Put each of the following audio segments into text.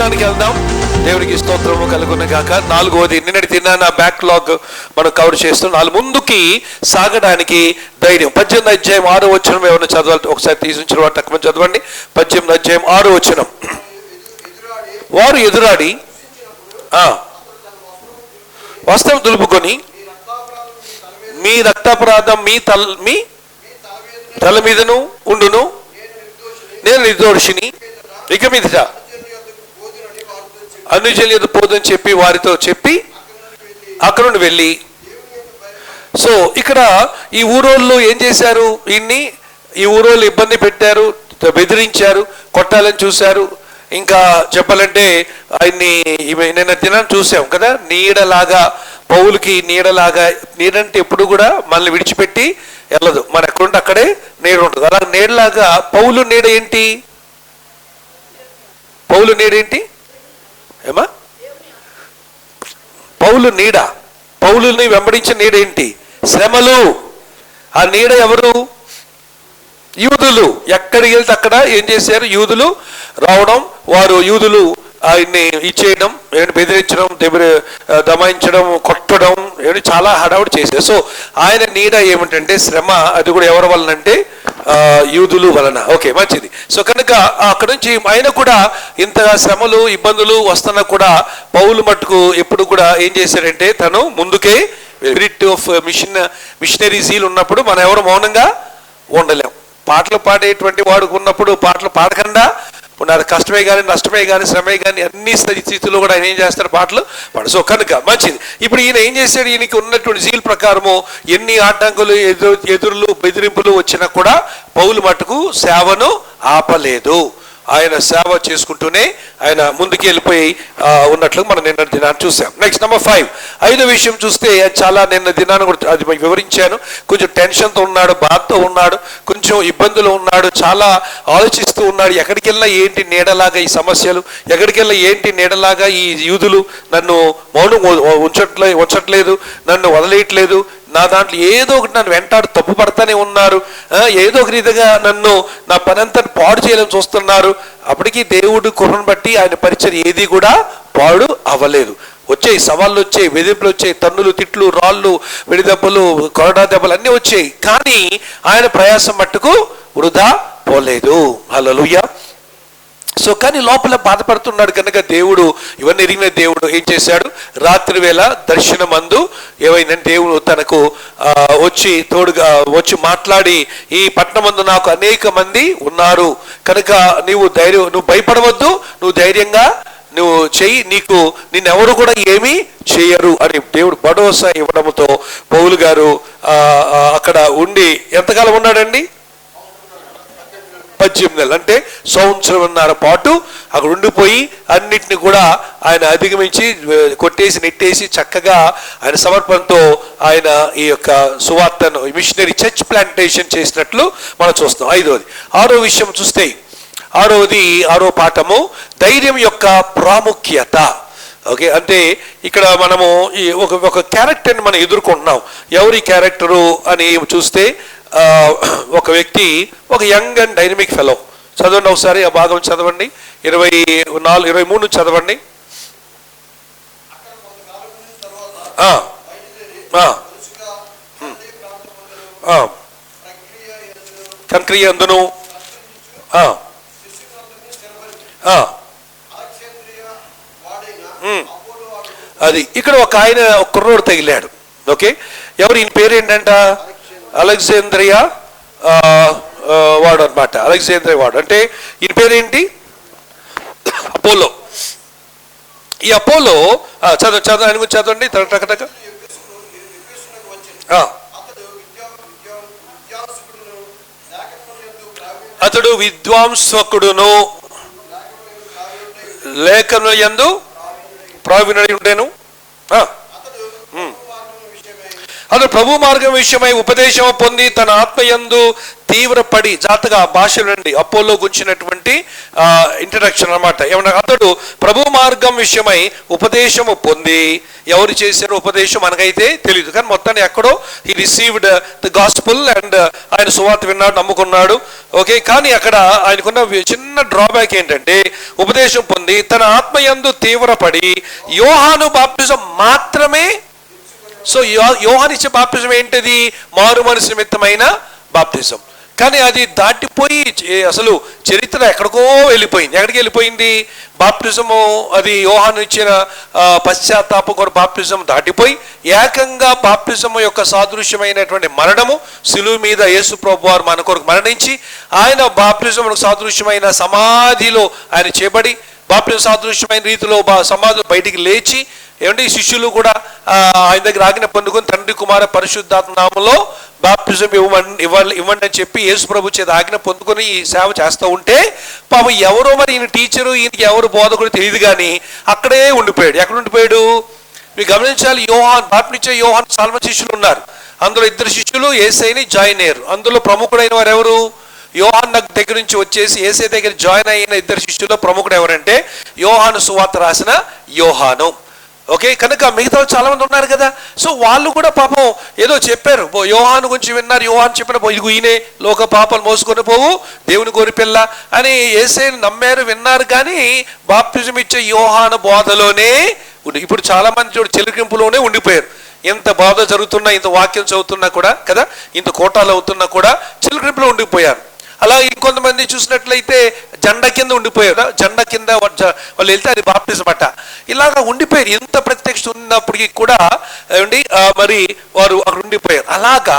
దినానికి వెళ్దాం. దేవునికి స్తోత్రము కలుగున గాక. 4వది నిన్నటి దినాన బ్యాక్లాగ్ మనం కవర్ చేస్తూ 4 ముందుకి సాగడానికి ధైర్యం. 18వ అధ్యాయం 6వ వచనం ఏమైనా చదవాలి ఒకసారి తీసుంచిన వాటి తక్కువ చదవండి. 18వ అధ్యాయం 6వ వచనం. వారు ఎదురాడి వస్త్రం దులుపుకొని మీ రక్తాపరాధం మీ తల మీదను ఉండును, నేను నిర్దోషిని, ఇక మీదట అనుజనుల పోదని చెప్పి వారితో చెప్పి అక్కడ నుండి వెళ్ళి. సో ఇక్కడ ఈ ఊరోళ్ళు ఏం చేశారు? ఈ ఊరోళ్ళు ఇబ్బంది పెట్టారు, బెదిరించారు, కొట్టాలని చూశారు. ఇంకా చెప్పాలంటే ఆయన్ని నిన్న దినాన్ని చూసాం కదా, నీడలాగా పౌలుకి నీడలాగా. నీడంటే ఎప్పుడు కూడా మనల్ని విడిచిపెట్టి వెళ్ళదు, మన ఎక్కడుంటే అక్కడే నీడ ఉంటుంది. అలా నీడలాగా పౌలు నీడ ఏంటి? పౌలు నీడ ఏంటి ఏమా? పౌలు నీడ, పౌలుని వెంబడించిన నీడ ఏంటి? శ్రమలు. ఆ నీడ ఎవరు? యూదులు. ఎక్కడికి వెళ్తే అక్కడ ఏం చేశారు? యూదులు రావడం, వారు యూదులు ఆయన్ని ఇచ్చేయడం, బెదిరించడం, దమాయించడం, కొట్టడం, చాలా హడావుడి చేశారు. సో ఆయన నీడ ఏమిటంటే శ్రమ. అది కూడా ఎవరి వలన అంటే యూదులు వలన. ఓకే, మంచిది. సో కనుక అక్కడ నుంచి ఆయన కూడా ఇంతగా శ్రమలు ఇబ్బందులు వస్తున్నా కూడా పౌలు మట్టుకు ఎప్పుడు కూడా ఏం చేశాడంటే తను ముందుకే. స్పిరిట్ ఆఫ్ మిషనరీ జీల్ ఉన్నప్పుడు మనం ఎవరు మౌనంగా ఉండలేం. పాటలు పాడేటువంటి వాడు ఉన్నప్పుడు పాటలు పాడకుండా ఉన్నారు. కష్టమే కానీ నష్టమే కానీ శ్రమే కానీ అన్ని స్థితిలో కూడా ఆయన ఏం చేస్తారు? పాటలు పాడు. సో కనుక మంచిది. ఇప్పుడు ఈయన ఏం చేశాడు? ఈయనకి ఉన్నటువంటి జీల్ ప్రకారము ఎన్ని ఆటంకులు ఎదురులు బెదిరింపులు వచ్చినా కూడా పౌలు మట్టుకు సేవను ఆపలేదు. ఆయన సేవ చేసుకుంటూనే ఆయన ముందుకు వెళ్ళిపోయి ఉన్నట్లు మనం నిన్న దినాన్ని చూసాం. నెక్స్ట్ నెంబర్ 5, 5వ విషయం చూస్తే చాలా నిన్న దినాన్ని కూడా అది వివరించాను. కొంచెం టెన్షన్తో ఉన్నాడు, బాధతో ఉన్నాడు, కొంచెం ఇబ్బందులు ఉన్నాడు, చాలా ఆలోచిస్తూ ఉన్నాడు. ఎక్కడికి వెళ్ళినా ఏంటి నీడలాగా ఈ సమస్యలు, ఎక్కడికి వెళ్ళినా ఏంటి నీడలాగా ఈ యూదులు నన్ను మౌనం ఉంచట్లేదు, నన్ను వదిలేయట్లేదు, నా దాంట్లో ఏదో ఒకటి నన్ను వెంటాడు తప్పు పడతానే ఉన్నారు, ఏదో ఒక రీతిగా నన్ను నా పని అంతా పాడు చేయాలని చూస్తున్నారు. అప్పటికీ దేవుడు కృపను బట్టి ఆయన పరిచయం ఏది కూడా పాడు అవ్వలేదు. వచ్చాయి సవాళ్ళు, వచ్చాయి వెదింపులు, వచ్చాయి తన్నులు, తిట్లు, రాళ్ళు, వెడిదెబ్బలు, కొరడా దెబ్బలు అన్నీ వచ్చాయి. కానీ ఆయన ప్రయాసం మట్టుకు వృధా పోలేదు. హల్లెలూయా. సో కానీ లోపల బాధపడుతున్నాడు కనుక దేవుడు, ఇవన్నీ ఎరిగిన దేవుడు ఏం చేశాడు? రాత్రి వేళ దర్శనమందు ఏమైందంటే దేవుడు తనకు తోడుగా వచ్చి మాట్లాడి, ఈ పట్టణమందు నాకు అనేక మంది ఉన్నారు కనుక నువ్వు భయపడవద్దు, నువ్వు ధైర్యంగా నువ్వు చెయ్యి, నిన్నెవరు కూడా ఏమీ చేయరు అని దేవుడు భరోసా ఇవ్వడంతో పౌలు గారు అక్కడ ఉండి ఎంతకాలం ఉన్నాడండి? 18 నెలలు, అంటే సంవత్సరంన్నర పాటు అక్కడ ఉండిపోయి అన్నిటిని కూడా ఆయన అధిగమించి కొట్టేసి నెట్టేసి చక్కగా ఆయన సమర్పణతో ఆయన ఈ యొక్క సువార్తను మిషనరీ చర్చ్ ప్లాంటేషన్ చేసినట్లు మనం చూస్తాం. 5వది. 6వ విషయం చూస్తే 6వ పాఠము ధైర్యం యొక్క ప్రాముఖ్యత. ఓకే, అంటే ఇక్కడ మనము ఈ ఒక క్యారెక్టర్ని మనం ఎదుర్కొంటున్నాం. ఎవరి క్యారెక్టరు అని చూస్తే ఒక వ్యక్తి, ఒక యంగ్ అండ్ డైనమిక్ ఫెలో. చదవండి ఒకసారి ఆ భాగం చదవండి. 23 చదవండి. కన్క్రియ అందును అది ఇక్కడ ఒక ఆయన ఒక కుర్రోడు తగిలాడు. ఓకే, ఎవరు? ఈయన పేరు ఏంటంట? అలెగ్జాంద్రియా వాడు అనమాట. అలెగ్జాంద్రియా వాడు అంటే ఈయన పేరేంటి? అపోలో. ఈ అపోలో ఆయన గురించి చదవండి టక. అతడు విద్వాంసకుడును లేఖను యందు ప్రావీణ్యుడై ఉండెను. అతడు ప్రభు మార్గం విషయమై ఉపదేశం పొంది తన ఆత్మయందు తీవ్రపడి జాతగా భాషలు అండి అపోలో గురించినటువంటి ఇంట్రడక్షన్ అనమాట. ఏమన్నా అతడు ప్రభు మార్గం విషయమై ఉపదేశము పొంది, ఎవరు చేసిన ఉపదేశం మనకైతే తెలియదు, కానీ మొత్తాన్ని ఎక్కడో he received the gospel and ఆయన సువార్త విన్నాడు, నమ్ముకున్నాడు. ఓకే, కానీ అక్కడ ఆయనకున్న చిన్న డ్రాబ్యాక్ ఏంటంటే ఉపదేశం పొంది తన ఆత్మయందు తీవ్రపడి యోహాను బాప్టిజం మాత్రమే. సో యోహాను ఇచ్చే బాప్టిజం ఏంటిది? మారు మనసు నిమిత్తమైన బాప్టిజం. కానీ అది దాటిపోయి అసలు చరిత్ర ఎక్కడికో వెళ్ళిపోయింది. ఎక్కడికి వెళ్ళిపోయింది? బాప్టిజము అది యోహాను ఇచ్చిన పశ్చాత్తాప కొర బాప్టిజం దాటిపోయి ఏకంగా బాప్టిజము యొక్క సాదృశ్యమైనటువంటి మరణము, సిలువ మీద యేసు ప్రభు వారు మన కొరకు మరణించి ఆయన బాప్టిజముకు సాదృశ్యమైన సమాధిలో ఆయన చేయబడి బాప్టిజం సాదృశ్యమైన రీతిలో సమాధిలో బయటికి లేచి, ఏమంటే శిష్యులు కూడా ఆయన దగ్గర ఆజ్ఞ పొందుకొని తండ్రి కుమార పరిశుద్ధాత్మ నామములో బాప్టిజం ఇవ్వండి అని చెప్పి యేసు ప్రభు చేత ఆజ్ఞ పొందుకొని ఈ సేవ చేస్తూ ఉంటే పాపం ఎవరో మరి ఈయన టీచరు, ఈయనకి ఎవరు బోధకుడు తెలియదు, కానీ అక్కడే ఉండిపోయాడు. ఎక్కడ ఉండిపోయాడు? మీరు గమనించాలి, యోహాన్ బాప్టిజం యోహాన్ చాలా మంది శిష్యులు ఉన్నారు. అందులో 2 శిష్యులు యేసయ్యని జాయిన్ అయ్యారు. అందులో ప్రముఖుడైన వారు ఎవరు? యోహాన్ దగ్గర నుంచి వచ్చేసి యేసయ్య దగ్గర జాయిన్ అయిన 2 శిష్యుల్లో ప్రముఖుడు ఎవరంటే యోహాను సువార్త రాసిన యోహాను. ఓకే, కనుక మిగతా చాలా మంది ఉన్నారు కదా. సో వాళ్ళు కూడా పాపం ఏదో చెప్పారు, యోహాను గురించి విన్నారు. యోహాను చెప్పిన ఇదిగో ఈయనే లోక పాపాలు మోసుకొని పోవు దేవుని గోరిపిల్ల అని యేసయ్యను నమ్మారు, విన్నారు. కానీ బాప్టిజం ఇచ్చే యోహాను బోధలోనే ఇప్పుడు చాలా మంది చూడు చెలికింపులోనే ఉండిపోయారు. ఇంత బోధ జరుగుతున్నా, ఇంత వాక్యం చదువుతున్నా కూడా కదా, ఇంత కోటాలు అవుతున్నా కూడా చిలికింపులో ఉండిపోయారు. అలా ఇంకొంతమంది చూసినట్లయితే జెండా కింద ఉండిపోయారు. జెండా కింద వాళ్ళు వెళ్తే అది బాప్టిజం అట. ఇలాగా ఉండిపోయారు. ఎంత ప్రత్యక్ష ఉన్నప్పటికీ కూడా ఏమండి మరి వారు అక్కడ ఉండిపోయారు. అలాగా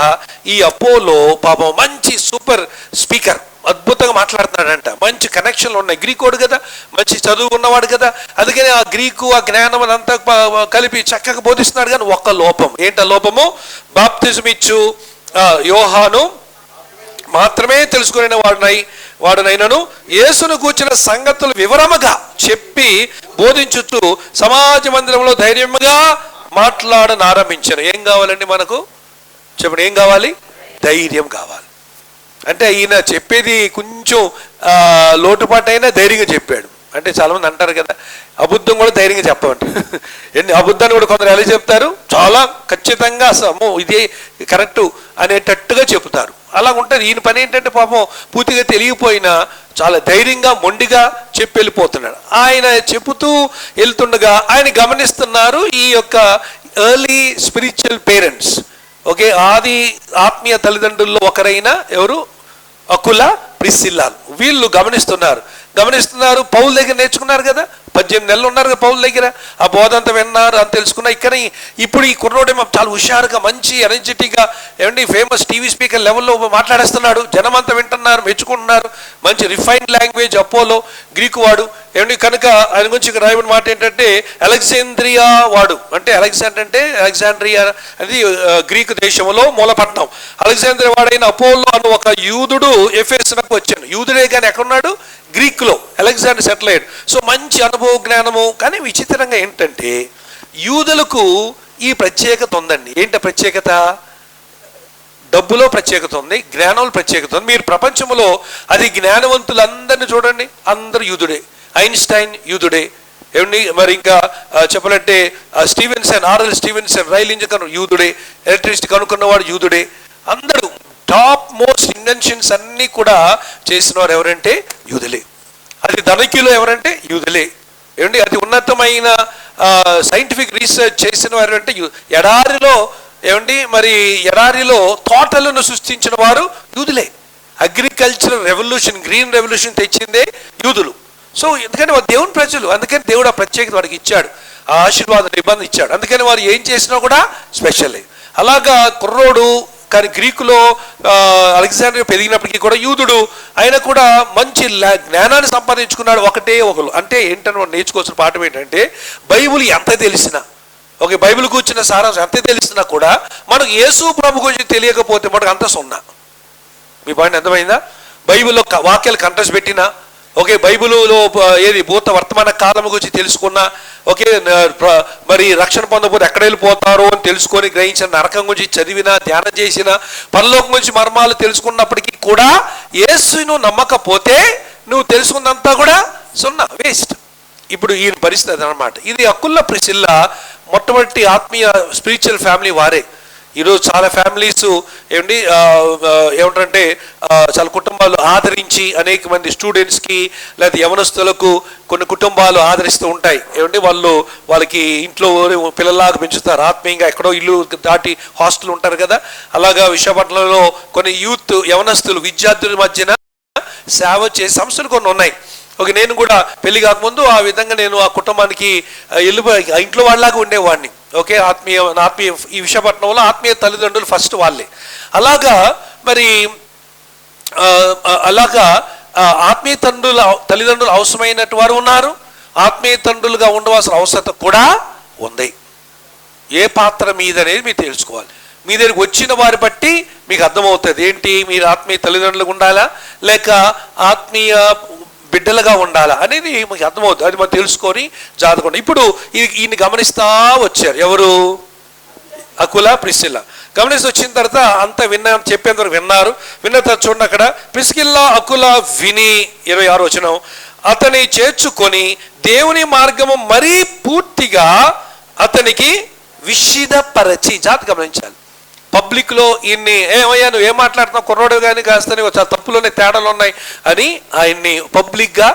ఈ అపోలో పాపం మంచి సూపర్ స్పీకర్, అద్భుతంగా మాట్లాడుతున్నాడంట. మంచి కనెక్షన్లు ఉన్నాయి. గ్రీకోడు కదా, మంచి చదువు ఉన్నవాడు కదా, అందుకని ఆ గ్రీకు ఆ జ్ఞానం అదంతా కలిపి చక్కగా బోధిస్తున్నాడు. కానీ ఒక్క లోపం. ఏంట లోపము? బాప్తిజం ఇచ్చు యోహాను మాత్రమే తెలుసుకునే వాడునైనను యేసును కూర్చిన సంగతులు వివరముగా చెప్పి బోధించుచు సమాజ మందిరంలో ధైర్యంగా మాట్లాడనారంభించాను. ఏం కావాలండి మనకు? చెప్పండి, ఏం కావాలి? ధైర్యం కావాలి. అంటే ఈయన చెప్పేది కొంచెం లోటుపాటు అయినా ధైర్యంగా చెప్పాడు. అంటే చాలామంది అంటారు కదా, అబద్ధం కూడా ధైర్యంగా చెప్పమంట. ఎన్ని అబద్ధాన్ని కూడా కొందరు ఎలా చెప్తారు? చాలా ఖచ్చితంగా అసలు ఇదే కరెక్టు అనేటట్టుగా చెబుతారు. అలా ఉంటుంది. ఈయన పని ఏంటంటే పాపం పూర్తిగా తెలియపోయినా చాలా ధైర్యంగా మొండిగా చెప్పి వెళ్ళిపోతున్నాడు. ఆయన చెబుతూ వెళ్తుండగా ఆయన గమనిస్తున్నారు ఈ యొక్క ఎర్లీ స్పిరిచువల్ పేరెంట్స్. ఓకే, ఆది ఆత్మీయ తల్లిదండ్రుల్లో ఒకరైన ఎవరు? అకుల, ప్రిస్సిల్లాలు. వీళ్ళు గమనిస్తున్నారు. పౌలు దగ్గర నేర్చుకున్నారు కదా, 18 నెలలు ఉన్నారు కదా పౌలు దగ్గర. ఆ బోధ అంతా విన్నారు, అని తెలుసుకున్నా. కానీ ఇప్పుడు ఈ కుర్రోడేమో చాలా హుషారుగా, మంచి ఎనర్జెటిక్గా, ఏమండి ఫేమస్ టీవీ స్పీకర్ లెవెల్లో మాట్లాడేస్తున్నాడు. జనం అంతా వింటున్నారు, మెచ్చుకుంటున్నారు. మంచి రిఫైన్డ్ లాంగ్వేజ్ అపోలో, గ్రీకు వాడు. ఏమండి కనుక ఆయన గురించి ఇక్కడ రాయబడిన మాట ఏంటంటే అలెగ్జాండ్రియా వాడు. అంటే అలెగ్జాండ్రియా అనేది గ్రీకు దేశంలో మూలపట్నం. అలెగ్జాండ్రియా వాడైన అపోలో అను ఒక యూదుడు ఎఫెసునకు వచ్చాడు. యూదుడే కానీ ఎక్కడున్నాడు? గ్రీకులో. అలెగ్జాండర్ సెటిల్ అయ్యాడు. సో మంచి అనుభవ జ్ఞానము. కానీ విచిత్రంగా ఏంటంటే యూదులకు ఈ ప్రత్యేకత ఉందండి. ఏంటి ప్రత్యేకత? డబ్బులో ప్రత్యేకత ఉంది, జ్ఞానంలో ప్రత్యేకత ఉంది. మీరు ప్రపంచంలో అది జ్ఞానవంతులందరినీ చూడండి, అందరూ యూదుడే. ఐన్స్టైన్ యూదుడే. ఏమండి మరి ఇంకా చెప్పాలంటే స్టీవెన్సన్, ఆర్ఎల్ స్టీవెన్సన్ రైలు ఇంజిన్ యూదుడే. ఎలక్ట్రిసిటీ కనుక్కున్నవాడు యూదుడే. అందరూ టాప్ మోస్ట్ ఇన్వెన్షన్స్ అన్నీ కూడా చేసిన వారు ఎవరంటే యూదులే. అది ధనికులు ఎవరంటే యూదులే. ఏమండి అది ఉన్నతమైన సైంటిఫిక్ రీసెర్చ్ చేసిన వారు అంటే ఎడారిలో, ఏమండి మరి ఎడారిలో తోటలను సృష్టించిన వారు యూదులే. అగ్రికల్చరల్ రెవల్యూషన్, గ్రీన్ రెవల్యూషన్ తెచ్చిందే యూదులు. సో ఎందుకంటే వారు దేవుని ప్రజలు, అందుకని దేవుడు ఆ ప్రత్యేకత వాడికి ఇచ్చాడు, ఆ ఆశీర్వాద నిబంధన ఇచ్చాడు. అందుకని వారు ఏం చేసినా కూడా స్పెషల్. అలాగా కుర్రోడు కానీ గ్రీకులో అలెగ్జాండర్ పెరిగినప్పటికీ కూడా యూదుడు ఆయన కూడా మంచి జ్ఞానాన్ని సంపాదించుకున్నాడు. ఒకరు అంటే ఏంటని మనం నేర్చుకోవాల్సిన పాఠం ఏంటంటే బైబిల్ ఎంత తెలిసినా, ఓకే బైబిల్ కూర్చున్న సారాంశం ఎంత తెలిసినా కూడా మనకు యేసు ప్రభు గురించి తెలియకపోతే మనకు అంత సున్నా. మీ పాయింట్ అర్థమైందా? బైబిల్లో వాక్యాలు కంటెస్ట్ పెట్టినా, ఓకే, బైబిలులో ఏది భూత వర్తమాన కాలం గురించి తెలుసుకున్నా, ఓకే, మరి రక్షణ పొందకపోతే ఎక్కడ వెళ్ళిపోతారో అని తెలుసుకొని గ్రహించిన, నరకం గురించి చదివినా, ధ్యానం చేసిన, పరలోకం గురించి మర్మాలు తెలుసుకున్నప్పటికీ కూడా యేసును నమ్మకపోతే నువ్వు తెలుసుకున్నంతా కూడా సున్నా, వేస్ట్. ఇప్పుడు ఈయన పరిస్థితి అన్నమాట. ఇది అకుల ప్రిసిల్లా మొట్టమొదటి ఆత్మీయ స్పిరిచువల్ ఫ్యామిలీ వారే. ఈరోజు చాలా ఫ్యామిలీస్ ఏమిటంటే చాలా కుటుంబాలు ఆదరించి అనేక మంది స్టూడెంట్స్కి లేదా యవనస్తులకు కొన్ని కుటుంబాలు ఆదరిస్తూ ఉంటాయి. వాళ్ళకి ఇంట్లో పిల్లల్లాగా పెంచుతారు, ఆత్మీయంగా ఎక్కడో ఇల్లు దాటి హాస్టల్ ఉంటారు కదా. అలాగా విశాఖపట్నంలో కొన్ని యవనస్తులు విద్యార్థుల మధ్యన సేవ చేసే సంస్థలు కొన్ని ఉన్నాయి. ఓకే, నేను కూడా పెళ్లి కాకముందు ఆ విధంగా నేను ఆ కుటుంబానికి ఇంట్లో వాళ్ళలాగా ఉండేవాడిని. ఓకే, ఆత్మీయ ఈ విశాఖపట్నంలో ఆత్మీయ తల్లిదండ్రులు ఫస్ట్ వాళ్ళే. అలాగా ఆత్మీయ తల్లిదండ్రులు అవసరమైనట్టు వారు ఉన్నారు, ఆత్మీయ తండ్రులుగా ఉండవలసిన అవసరం కూడా ఉంది. ఏ పాత్ర మీదనేది మీరు తెలుసుకోవాలి. మీ దగ్గరికి వచ్చిన వారి బట్టి మీకు అర్థమవుతుంది ఏంటి, మీరు ఆత్మీయ తల్లిదండ్రులుగా ఉండాలా లేక ఆత్మీయ బిడ్డలుగా ఉండాలా అనేది మీకు అర్థమవుతుంది. అది మనం తెలుసుకొని జాగ్రత్తగా. ఇప్పుడు ఈయన గమనిస్తూ వచ్చారు ఎవరు, అకుల ప్రిస్కిల్లా. గమనిస్తూ వచ్చిన తర్వాత అంతా చెప్పేందుకు విన్నారు. విన్న తర్వాత చూడండి, అక్కడ ప్రిస్కిల్లా అకుల విని 26వ వచనం, అతని చేర్చుకొని దేవుని మార్గము మరీ పూర్తిగా అతనికి విషిదపరచి. జాగ్రత్త గమనించాలి. పబ్లిక్లో ఈయన్ని ఏమయ్యా నువ్వు ఏం మాట్లాడుతున్నావు, కుర్రోడు కానీ కాస్త చాలా తప్పులున్నాయి, తేడాలు ఉన్నాయి అని ఆయన్ని పబ్లిక్గా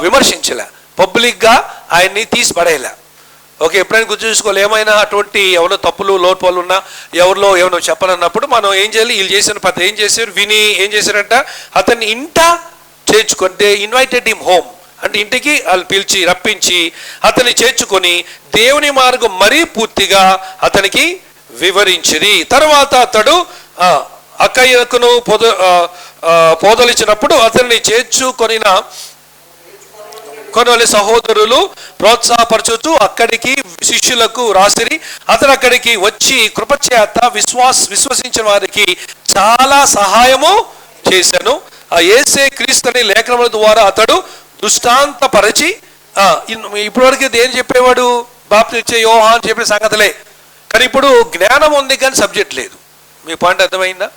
విమర్శించలే, పబ్లిక్గా ఆయన్ని తీసి పడేయలే. ఓకే, ఎప్పుడైనా గుర్తు చూసుకోవాలి, ఏమైనా అటువంటి ఎవరో తప్పులు లోపాలు ఉన్నా ఎవరిలో ఏమైనా చెప్పాలన్నప్పుడు మనం ఏం చేయాలి, వీళ్ళు చేసిన పద్ధతి ఏం చేశారు, విని ఏం చేశారంట, అతన్ని ఇంట చేర్చుకుంటే ఇన్వైటెడ్ హిమ్ హోమ్, అంటే ఇంటికి వాళ్ళు పిలిచి రప్పించి అతన్ని చేర్చుకొని దేవుని మార్గం మరీ పూర్తిగా అతనికి వివరించిరి. తర్వాత అతడు అక్కయ్యకును పోదలిచ్చినప్పుడు అతన్ని చేర్చుకొనిన కొన్ని సహోదరులు ప్రోత్సాహపరచుతూ అక్కడికి శిష్యులకు రాసిరి. అతను అక్కడికి వచ్చి కృపచేత విశ్వసించిన వారికి చాలా సహాయము చేశాను. యేసే క్రీస్తుని లేఖనముల ద్వారా అతడు దృష్టాంతపరిచి, ఇప్పటివరకు ఏం చెప్పేవాడు, బాప్తిచ్చే యోహాను చెప్పిన సంగతులే, కానీ ఇప్పుడు జ్ఞానం ఉంది కానీ సబ్జెక్ట్ లేదు. మీ పాయింట్ అర్థమైందా?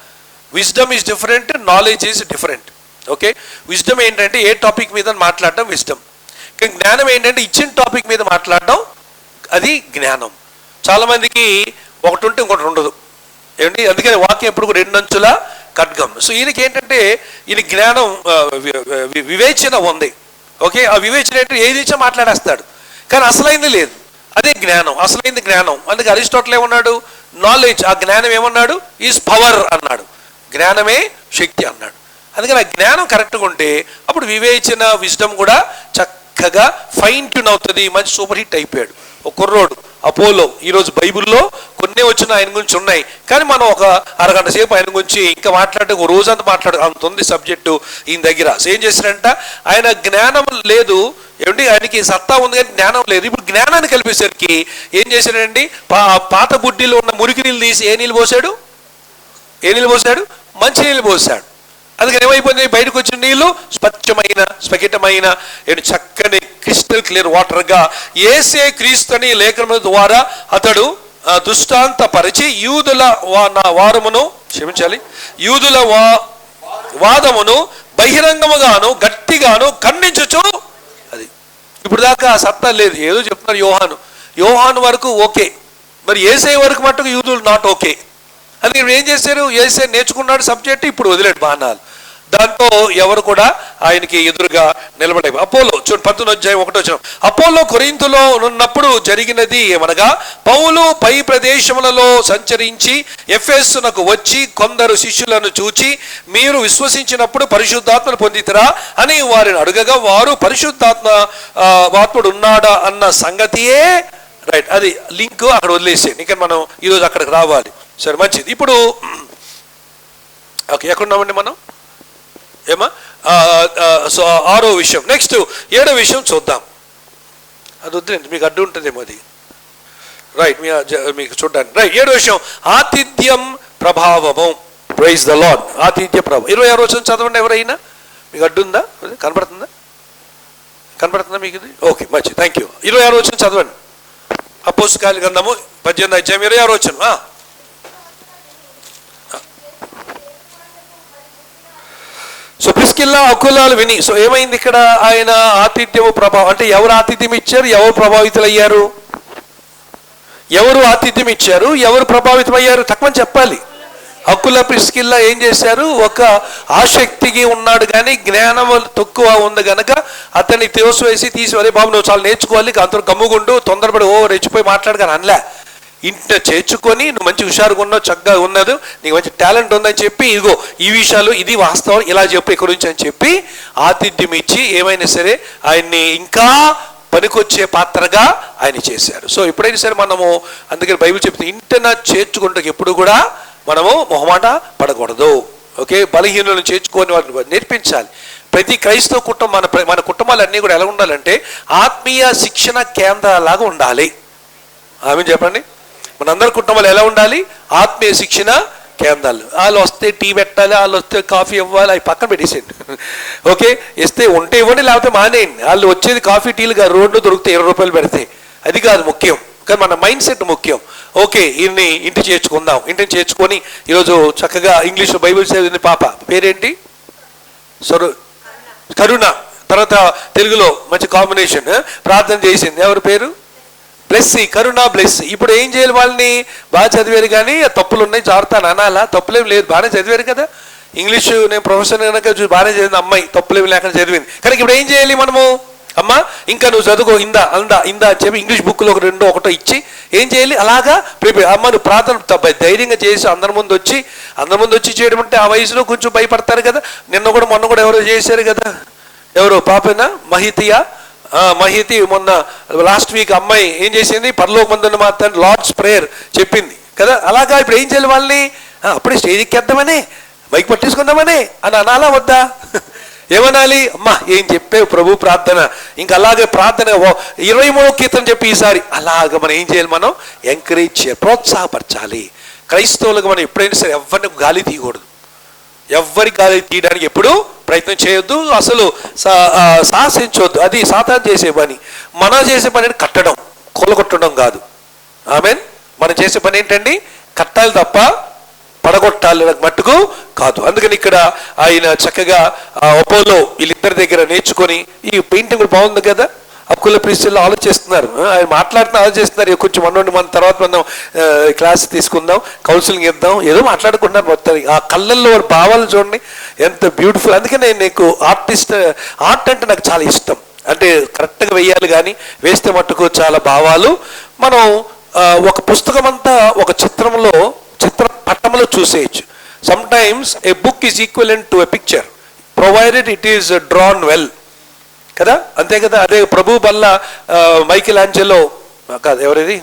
Wisdom is different, knowledge is different. Okay, wisdom ఏంటంటే ఏ టాపిక్ మీద మాట్లాడడం విజ్డమ్, కానీ జ్ఞానం ఏంటంటే ఇచ్చిన టాపిక్ మీద మాట్లాడడం, అది జ్ఞానం. చాలామందికి ఒకటి ఉంటే ఇంకోటి ఉండదు ఏమండి, అందుకని వాక్యం ఎప్పుడు రెండంచుల ఖడ్గం. సో ఈయనకి ఏంటంటే ఈయన జ్ఞానం వివేచన ఉంది. ఓకే, ఆ వివేచన ఏంటంటే ఏది ఇచ్చా మాట్లాడేస్తాడు, కానీ అసలైంది లేదు, అదే జ్ఞానం, అసలైంది జ్ఞానం. అందుకే అరిస్టాటిల్ ఏమన్నాడు, నాలెడ్జ్, ఆ జ్ఞానం ఏమన్నాడు, ఈజ్ పవర్ అన్నాడు, జ్ఞానమే శక్తి అన్నాడు. అందుకని ఆ జ్ఞానం కరెక్ట్గా ఉంటే అప్పుడు వివేచన విజ్డమ్ కూడా చక్కగా ఫైన్ ట్యూన్ అవుతుంది. మంచి సూపర్ హిట్ అయిపోయాడు ఒక కుర్రోడు అపోలో. ఈరోజు బైబిల్లో కొన్ని వచ్చిన ఆయన గురించి ఉన్నాయి, కానీ మనం ఒక అరగంట సేపు ఆయన గురించి ఇంకా మాట్లాడితే ఒక రోజంతా అంత ఉంది సబ్జెక్టు ఈయన దగ్గర. సో ఏం చేశారంట, ఆయన జ్ఞానం లేదు ఏమండి, ఆయనకి సత్తా ఉంది కానీ జ్ఞానం లేదు. ఇప్పుడు జ్ఞానాన్ని కలిపేసరికి ఏం చేశాడండి, పాత బుడ్డిలో ఉన్న మురికి నీళ్ళు తీసి ఏ నీళ్ళు పోసాడు, మంచి నీళ్ళు పోసాడు. అందుకని ఏమైపోయింది, బయటకు వచ్చిన నీళ్లు స్వచ్ఛమైన స్ఫటికమైన చక్కని క్రిస్టల్ క్లియర్ వాటర్గా యేసే క్రీస్తుని లేఖనముల ద్వారా అతడు దృష్టాంతపరిచి యూదుల వాదమును బహిరంగముగాను గట్టిగాను ఖండించుచు. అది ఇప్పుడు దాకా సత్తా లేదు, ఏదో చెప్తున్నారు యోహాను వరకు ఓకే, మరి యేసే వరకు మట్టుకు యూదులు నాట్ ఓకే. అది ఇప్పుడు ఏం చేశారు, యేసే నేర్చుకున్నాడు సబ్జెక్ట్, ఇప్పుడు వదిలేడు బాణాలు. దాంతో ఎవరు కూడా ఆయనకి ఎదురుగా నిలబడే. అపోలో 19:1 అపోలో కొరింథులో ఉన్నప్పుడు జరిగినది ఏమనగా, పౌలు పై ప్రదేశములలో సంచరించి ఎఫెసునకు వచ్చి కొందరు శిష్యులను చూచి, మీరు విశ్వసించినప్పుడు పరిశుద్ధాత్మను పొందితిరా అని వారిని అడగగా, వారు పరిశుద్ధాత్ముడు ఉన్నాడా అన్న సంగతియే రైట్. అది లింక్ అక్కడ వదిలేసే, ఇంకా మనం ఈరోజు అక్కడికి రావాలి. సరే, మంచిది. ఇప్పుడు ఓకే, ఎక్కడున్నామండి మనం, ఏమా సో 6వ విషయం. నెక్స్ట్ 7వ విషయం చూద్దాం. అది వద్దులేండి, మీకు అడ్డు ఉంటుందేమో అది, రైట్, మీకు చూడడానికి. రైట్, 7వ విషయం ఆతిథ్యం ప్రభావము. Praise the Lord. ఆతిథ్య ప్రభావం. 26వ వచనం చదవండి ఎవరైనా, మీకు అడ్డు ఉందా, కనపడుతుందా? కనపడుతుందా మీకు ఇది? ఓకే, మంచి, థ్యాంక్ యూ. 26 వచనం చదవండి. అపోస్తల గ్రంథము 18వ అధ్యాయం 26 వచనం. సో ప్రిస్కిల్లా అకులాలు విని, సో ఏమైంది ఇక్కడ? ఆయన ఆతిథ్యము ప్రభావం అంటే ఎవరు ఆతిథ్యం ఇచ్చారు, ఎవరు ప్రభావితులయ్యారు? ఎవరు ఆతిథ్యం ఇచ్చారు, ఎవరు ప్రభావితం అయ్యారు? తక్కువ చెప్పాలి. అకుల ప్రిస్కిల్లా ఏం చేశారు? ఒక ఆసక్తికి ఉన్నాడు కానీ జ్ఞానం తక్కువ ఉంది కనుక అతన్ని తోసివేసి తీసివరే బాబు నువ్వు చాలా నేర్చుకోవాలి, అంత గమ్ముగుండు, తొందరపడి రెచ్చిపోయి మాట్లాడగాని అనలే. ఇంట్లో చేర్చుకొని నువ్వు మంచి హుషారుగా ఉన్నావు, చక్కగా ఉన్నది, నీకు మంచి టాలెంట్ ఉందని చెప్పి ఇదిగో ఈ విషయాలు ఇది వాస్తవం ఇలా చెప్పు ఇక్కడ నుంచి అని చెప్పి ఆతిథ్యం ఇచ్చి ఏమైనా సరే ఆయన్ని ఇంకా పనికొచ్చే పాత్రగా ఆయన చేశారు. సో ఎప్పుడైనా సరే మనము అందుకని బైబిల్ చెప్తుంది ఇంటన చేర్చుకుంటే ఎప్పుడు కూడా మనము మొహమాట పడకూడదు. ఓకే, బలహీనులను చేర్చుకొని వాటిని నేర్పించాలి. ప్రతి క్రైస్తవ కుటుంబం మన కుటుంబాలన్నీ కూడా ఎలా ఉండాలంటే ఆత్మీయ శిక్షణ కేంద్రాలాగా ఉండాలి. ఆమె చెప్పండి, మనందరి కుటుంబాలు ఎలా ఉండాలి? ఆత్మీయ శిక్షణ కేంద్రాలు. వాళ్ళు వస్తే టీ పెట్టాలి, వాళ్ళు వస్తే కాఫీ ఇవ్వాలి, అవి పక్కన పెట్టేసేయండి. ఓకే, ఇస్తే ఉంటే ఇవ్వండి, లేకపోతే మానేయండి. వాళ్ళు వచ్చేది కాఫీ టీలుగా రోడ్డు దొరికితే 20 రూపాయలు పెడితే అది కాదు ముఖ్యం, కానీ మన మైండ్ సెట్ ముఖ్యం. ఓకే, ఈయన్ని ఇంటి చేర్చుకుందాం, ఇంటిని చేర్చుకొని ఈరోజు చక్కగా ఇంగ్లీష్లో బైబిల్ చదివింది పాప, పేరేంటి? కరుణ. తర్వాత తెలుగులో మంచి కాంబినేషన్ ప్రార్థన చేసింది, ఎవరి పేరు? బ్లెస్సీ, కరుణ బ్లెస్సీ. ఇప్పుడు ఏం చేయాలి? వాళ్ళని బాగా చదివారు కానీ తప్పులు ఉన్నాయి, జారుతాను అనాలా? తప్పులేం లేదు, బాగానే చదివారు కదా. ఇంగ్లీషు నేను ప్రొఫెసర్ కనుక బాగానే చదివింది అమ్మాయి, తప్పులేమి లేకుండా చదివింది. కానీ ఇప్పుడు ఏం చేయాలి మనము? అమ్మ ఇంకా నువ్వు చదువుకో, ఇందా అని చెప్పి ఇంగ్లీష్ బుక్లో ఒక 2-1 ఇచ్చి ఏం చేయాలి? అలాగా ప్రిపేర్. అమ్మ నువ్వు ప్రార్థన ధైర్యంగా చేసి అందరి ముందు వచ్చి చేయడం అంటే ఆ వయసులో కొంచెం భయపడతారు కదా. మొన్న కూడా ఎవరో చేశారు కదా, ఎవరో పాపేనా మహితి మొన్న లాస్ట్ వీక్ అమ్మాయి ఏం చేసింది? పరలోకమందున్న మా తండ్రి లార్డ్స్ ప్రేయర్ చెప్పింది కదా. అలాగా ఇప్పుడు ఏం చేయాలి? వాళ్ళని అప్పుడే స్టేజ్ ఎక్కేద్దామనే, మైక్ పట్టేసుకుందామనే అని అనాలా వద్దా? ఏమనాలి? అమ్మా ఏం చెప్పావు ప్రభు ప్రార్థన, ఇంకా అలాగే ప్రార్థన 23వ కీర్తన చెప్పి ఈసారి అలాగ మనం ఏం చేయాలి? మనం ఎంకరేజ్ చేయాలి, ప్రోత్సాహపరచాలి. క్రైస్తవులకు మనం ఎప్పుడైనా సరే ఎవరిని గాలి తీయకూడదు, ఎవరి గాలి తీయడానికి ఎప్పుడు ప్రయత్నం చేయొద్దు, అసలు సాహసించవద్దు. అది సాతాను చేసే పని. మనం చేసే పని కట్టడం, కొలగొట్టడం కాదు. ఆమెన్. మనం చేసే పని ఏంటండి? కట్టాలి తప్ప పడగొట్టాలి మట్టుకు కాదు. అందుకని ఇక్కడ ఆయన చక్కగా ఒపోలో వీళ్ళిద్దరి దగ్గర నేర్చుకొని, ఈ పెయింటింగ్ కూడా బాగుంది కదా, అకుల ప్రిస్కిల్లా ఆలోచిస్తున్నారు, ఆయన మాట్లాడుతున్నా ఆలోచిస్తున్నారు. కొంచెం మన తర్వాత మనం క్లాస్ తీసుకుందాం, కౌన్సిలింగ్ ఇద్దాం, ఏదో మాట్లాడుకుంటున్నారు. మొత్తం ఆ కళ్ళల్లో వారి భావాలు చూడండి ఎంత బ్యూటిఫుల్. అందుకనే నీకు ఆర్ట్ అంటే నాకు చాలా ఇష్టం. అంటే కరెక్ట్గా వేయాలి కానీ వేస్తే మట్టుకు చాలా భావాలు మనం ఒక పుస్తకం అంతా ఒక చిత్ర పట్టంలో చూసేయచ్చు. Sometimes a book is equivalent to a picture provided it is drawn well కదా, అంతే కదా. అదే ప్రభు బల్ల మైకేల్ ఆంజెలో కాదు, ఎవరిది?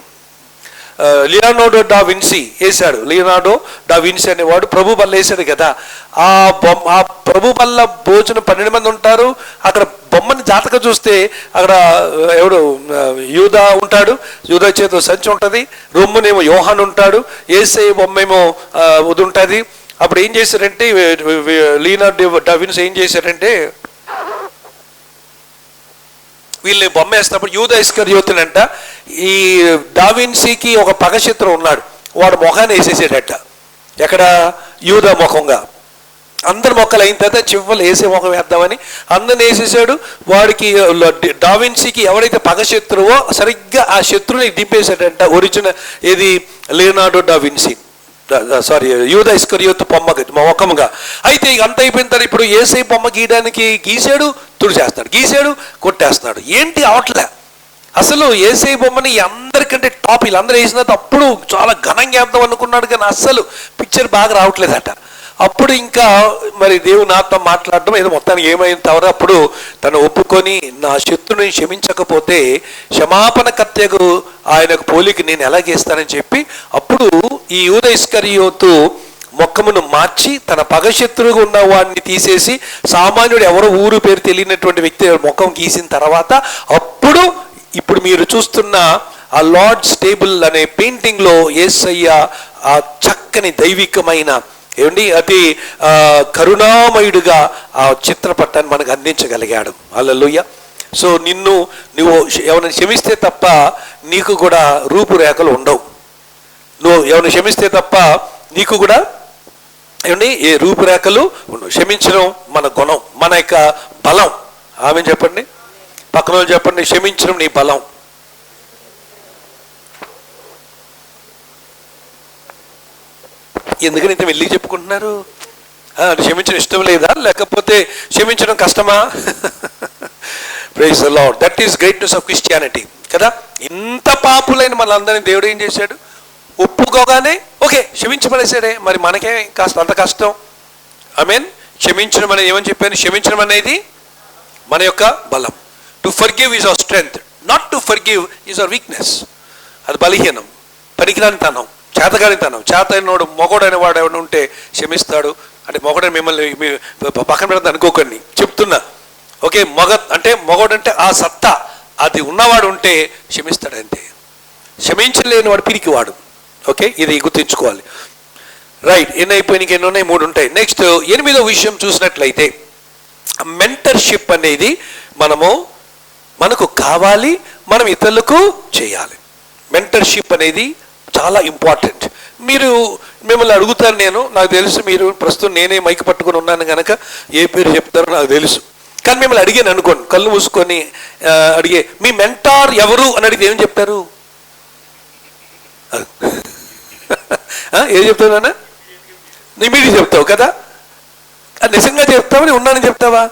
లియోనార్డో డా విన్సీ వేశాడు. లియోనార్డో డా విన్సీ అనేవాడు ప్రభు బల్ల వేశాడు కదా. ఆ ప్రభు బల్ల భోజనం 12 మంది ఉంటారు. అక్కడ బొమ్మని జాతక చూస్తే అక్కడ ఎవడు యూదా ఉంటాడు, యూదా చేతిలో సంచి ఉంటుంది, రొమ్మునేమో యోహాన్ ఉంటాడు, యేసయ్య బొమ్మేమో ఇది ఉంటుంది. అప్పుడు ఏం చేశారంటే లియోనార్డో డా విన్సీ ఏం చేశారంటే వీళ్ళని బొమ్మ వేసినప్పుడు యూదా ఇస్కరియోతునంట ఈ డావిన్సీకి ఒక పగశత్రువు ఉన్నాడు, వాడు మొఖాన్ని వేసేసాడట. ఎక్కడ? యూదా ముఖంగా. అందరి మొక్కలు అయిన తర్వాత చివరి వేసే ముఖం వేద్దామని అందరిని వేసేసాడు. వాడికి డావిన్సీకి ఎవరైతే పగశత్రువో సరిగ్గా ఆ శత్రువుని దింపేశాడంట. ఒరిజినల్ ఏది? లియోనార్డో డా విన్సీ, సారీ యూదా ఇస్కరియోతు మొఖముగా. అయితే ఇక అంత అయిపోయిన తర్వాత ఇప్పుడు యేసయ్య బొమ్మ గీయడానికి గీసాడు, తుడిచేస్తాడు, గీసాడు, కొట్టేస్తున్నాడు. ఏంటి అవట్లే అసలు యేసయ్య బొమ్మని అందరికంటే టాప్ వీళ్ళందరూ వేసిన అప్పుడు చాలా ఘనంగా వేద్దాం అనుకున్నాడు కానీ అస్సలు పిక్చర్ బాగా రావట్లేదట. అప్పుడు ఇంకా మరి దేవుని నాతో మాట్లాడడం ఏదో మొత్తానికి ఏమైంది తర్వాత అప్పుడు తను ఒప్పుకొని నా శత్రుని క్షమించకపోతే క్షమాపణకర్తకు ఆయనకు పోలికి నేను ఎలాగేస్తానని చెప్పి అప్పుడు ఈ యూదా ఇస్కరియోతు మొక్కమును మార్చి తన పగశత్రువుగా ఉన్న వాడిని తీసేసి సామాన్యుడు ఎవరో ఊరు పేరు తెలియనటువంటి వ్యక్తి ముఖం గీసిన తర్వాత అప్పుడు ఇప్పుడు మీరు చూస్తున్న ఆ లార్డ్స్ టేబుల్ అనే పెయింటింగ్లో యేసయ్య ఆ చక్కని దైవికమైన ఏమండి అతి కరుణామయుడుగా ఆ చిత్రపటాన్ని మనకు అందించగలిగాడు. హల్లెలూయా. సో నువ్వు ఎవరిని క్షమిస్తే తప్ప నీకు కూడా రూపురేఖలు ఉండవు. నువ్వు ఎవరిని క్షమిస్తే తప్ప నీకు కూడా ఏమండి ఏ రూపురేఖలు ఉండవు. క్షమించడం మన గుణం, మన యొక్క బలం. ఆమె చెప్పండి, పక్కన వాళ్ళు చెప్పండి, క్షమించడం నీ బలం. ఎందుకని ఇంత వెళ్ళి చెప్పుకుంటున్నారు? క్షమించడం ఇష్టం లేదా, లేకపోతే క్షమించడం కష్టమా? Praise the Lord. That is greatness of Christianity కదా. ఇంత పాపులైన మనందరినీ దేవుడు ఏం చేశాడు? ఒప్పుకోగానే ఓకే క్షమించబడేసాడే, మరి మనకే అంత కష్టం. ఐ మీన్ క్షమించడం అనేది ఏమని చెప్పాను? క్షమించడం అనేది మన యొక్క బలం. To forgive is our strength, not to forgive is our weakness. అది బలహీనం, పనికిరానితనం, చేతగానితనం. చేతనోడు మొగోడైన వాడు ఎవడు ఉంటే క్షమిస్తాడు. అంటే మొగడని మిమ్మల్ని పక్కన పెడతా అనుకోకండి, చెప్తున్నా. ఓకే, మొగోడంటే ఆ సత్తా అది ఉన్నవాడు ఉంటే క్షమిస్తాడు అంతే. క్షమించలేని వాడు పిరికివాడు. ఓకే, ఇది గుర్తుంచుకోవాలి. రైట్, ఎన్ని అయిపోయినాయి? ఎన్ని ఉన్నాయి? 3 ఉంటాయి. నెక్స్ట్ 8వ విషయం చూసినట్లయితే మెంటర్షిప్ అనేది మనకు కావాలి, మనం ఇతరులకు చేయాలి. మెంటర్షిప్ అనేది చాలా ఇంపార్టెంట్. మిమ్మల్ని అడుగుతాను నేను, నాకు తెలుసు మీరు ప్రస్తుతం నేనే మైక్ పట్టుకొని ఉన్నాను కనుక ఏ పేరు చెప్తారో నాకు తెలుసు. కానీ మిమ్మల్ని అడిగాను అనుకోండి, కళ్ళు మూసుకొని అడిగే మీ మెంటార్ ఎవరు అని అడిగితే ఏం చెప్తారు? ఏం చెప్తావు నాన్న? ఇమీడియట్ చెప్తావు కదా. నిజంగా చెప్తావా? నేను ఉన్నానని చెప్తావా?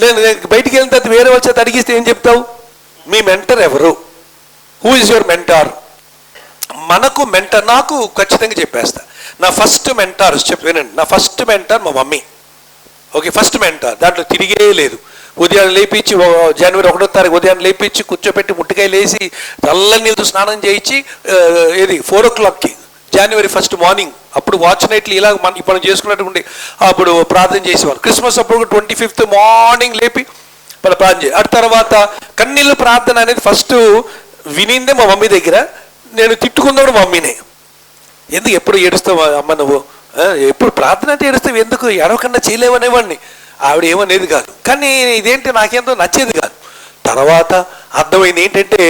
లేదు బయటికి వెళ్ళిన తర్వాత వేరే వచ్చి అడిగిస్తే ఏం చెప్తావు? మీ మెంటర్ ఎవరు? Who is your mentor? మనకు మెంటర్, నాకు ఖచ్చితంగా చెప్పేస్తా. నా ఫస్ట్ మెంటార్ వినండి, నా ఫస్ట్ మెంటార్ మా మమ్మీ. ఓకే, ఫస్ట్ మెంటార్, దాంట్లో తిరిగే లేదు. ఉదయాన్ని లేపించి జనవరి 1వ తారీఖు ఉదయాన్ని లేపించి కూర్చోపెట్టి ముట్టికాయలు వేసి చల్లని నీళ్ళతో స్నానం చేయించి 4 o'clockకి జనవరి 1st మార్నింగ్ అప్పుడు వాచ్ నైట్లు ఇలా ఇప్పుడు చేసుకున్నట్టు ఉండి అప్పుడు ప్రార్థన చేసేవాళ్ళు. క్రిస్మస్ అప్పుడు 25th మార్నింగ్ లేపి ప్రార్థన చేసి ఆ తర్వాత కన్నీళ్ళు ప్రార్థన అనేది ఫస్ట్ వినిందే మా మమ్మీ దగ్గర. నేను తిట్టుకున్నాడు మమ్మీనే, ఎందుకు ఎప్పుడు ఏడుస్తావు అమ్మ నువ్వు, ఎప్పుడు ప్రార్థన అంటే ఏడుస్తావు, ఎందుకు ఎడవకన్నా చేయలేవనేవాడిని. ఆవిడ ఏమనేది కాదు, కానీ ఇదేంటి నాకేందో నచ్చేది కాదు. తర్వాత అర్థమైంది ఏంటంటే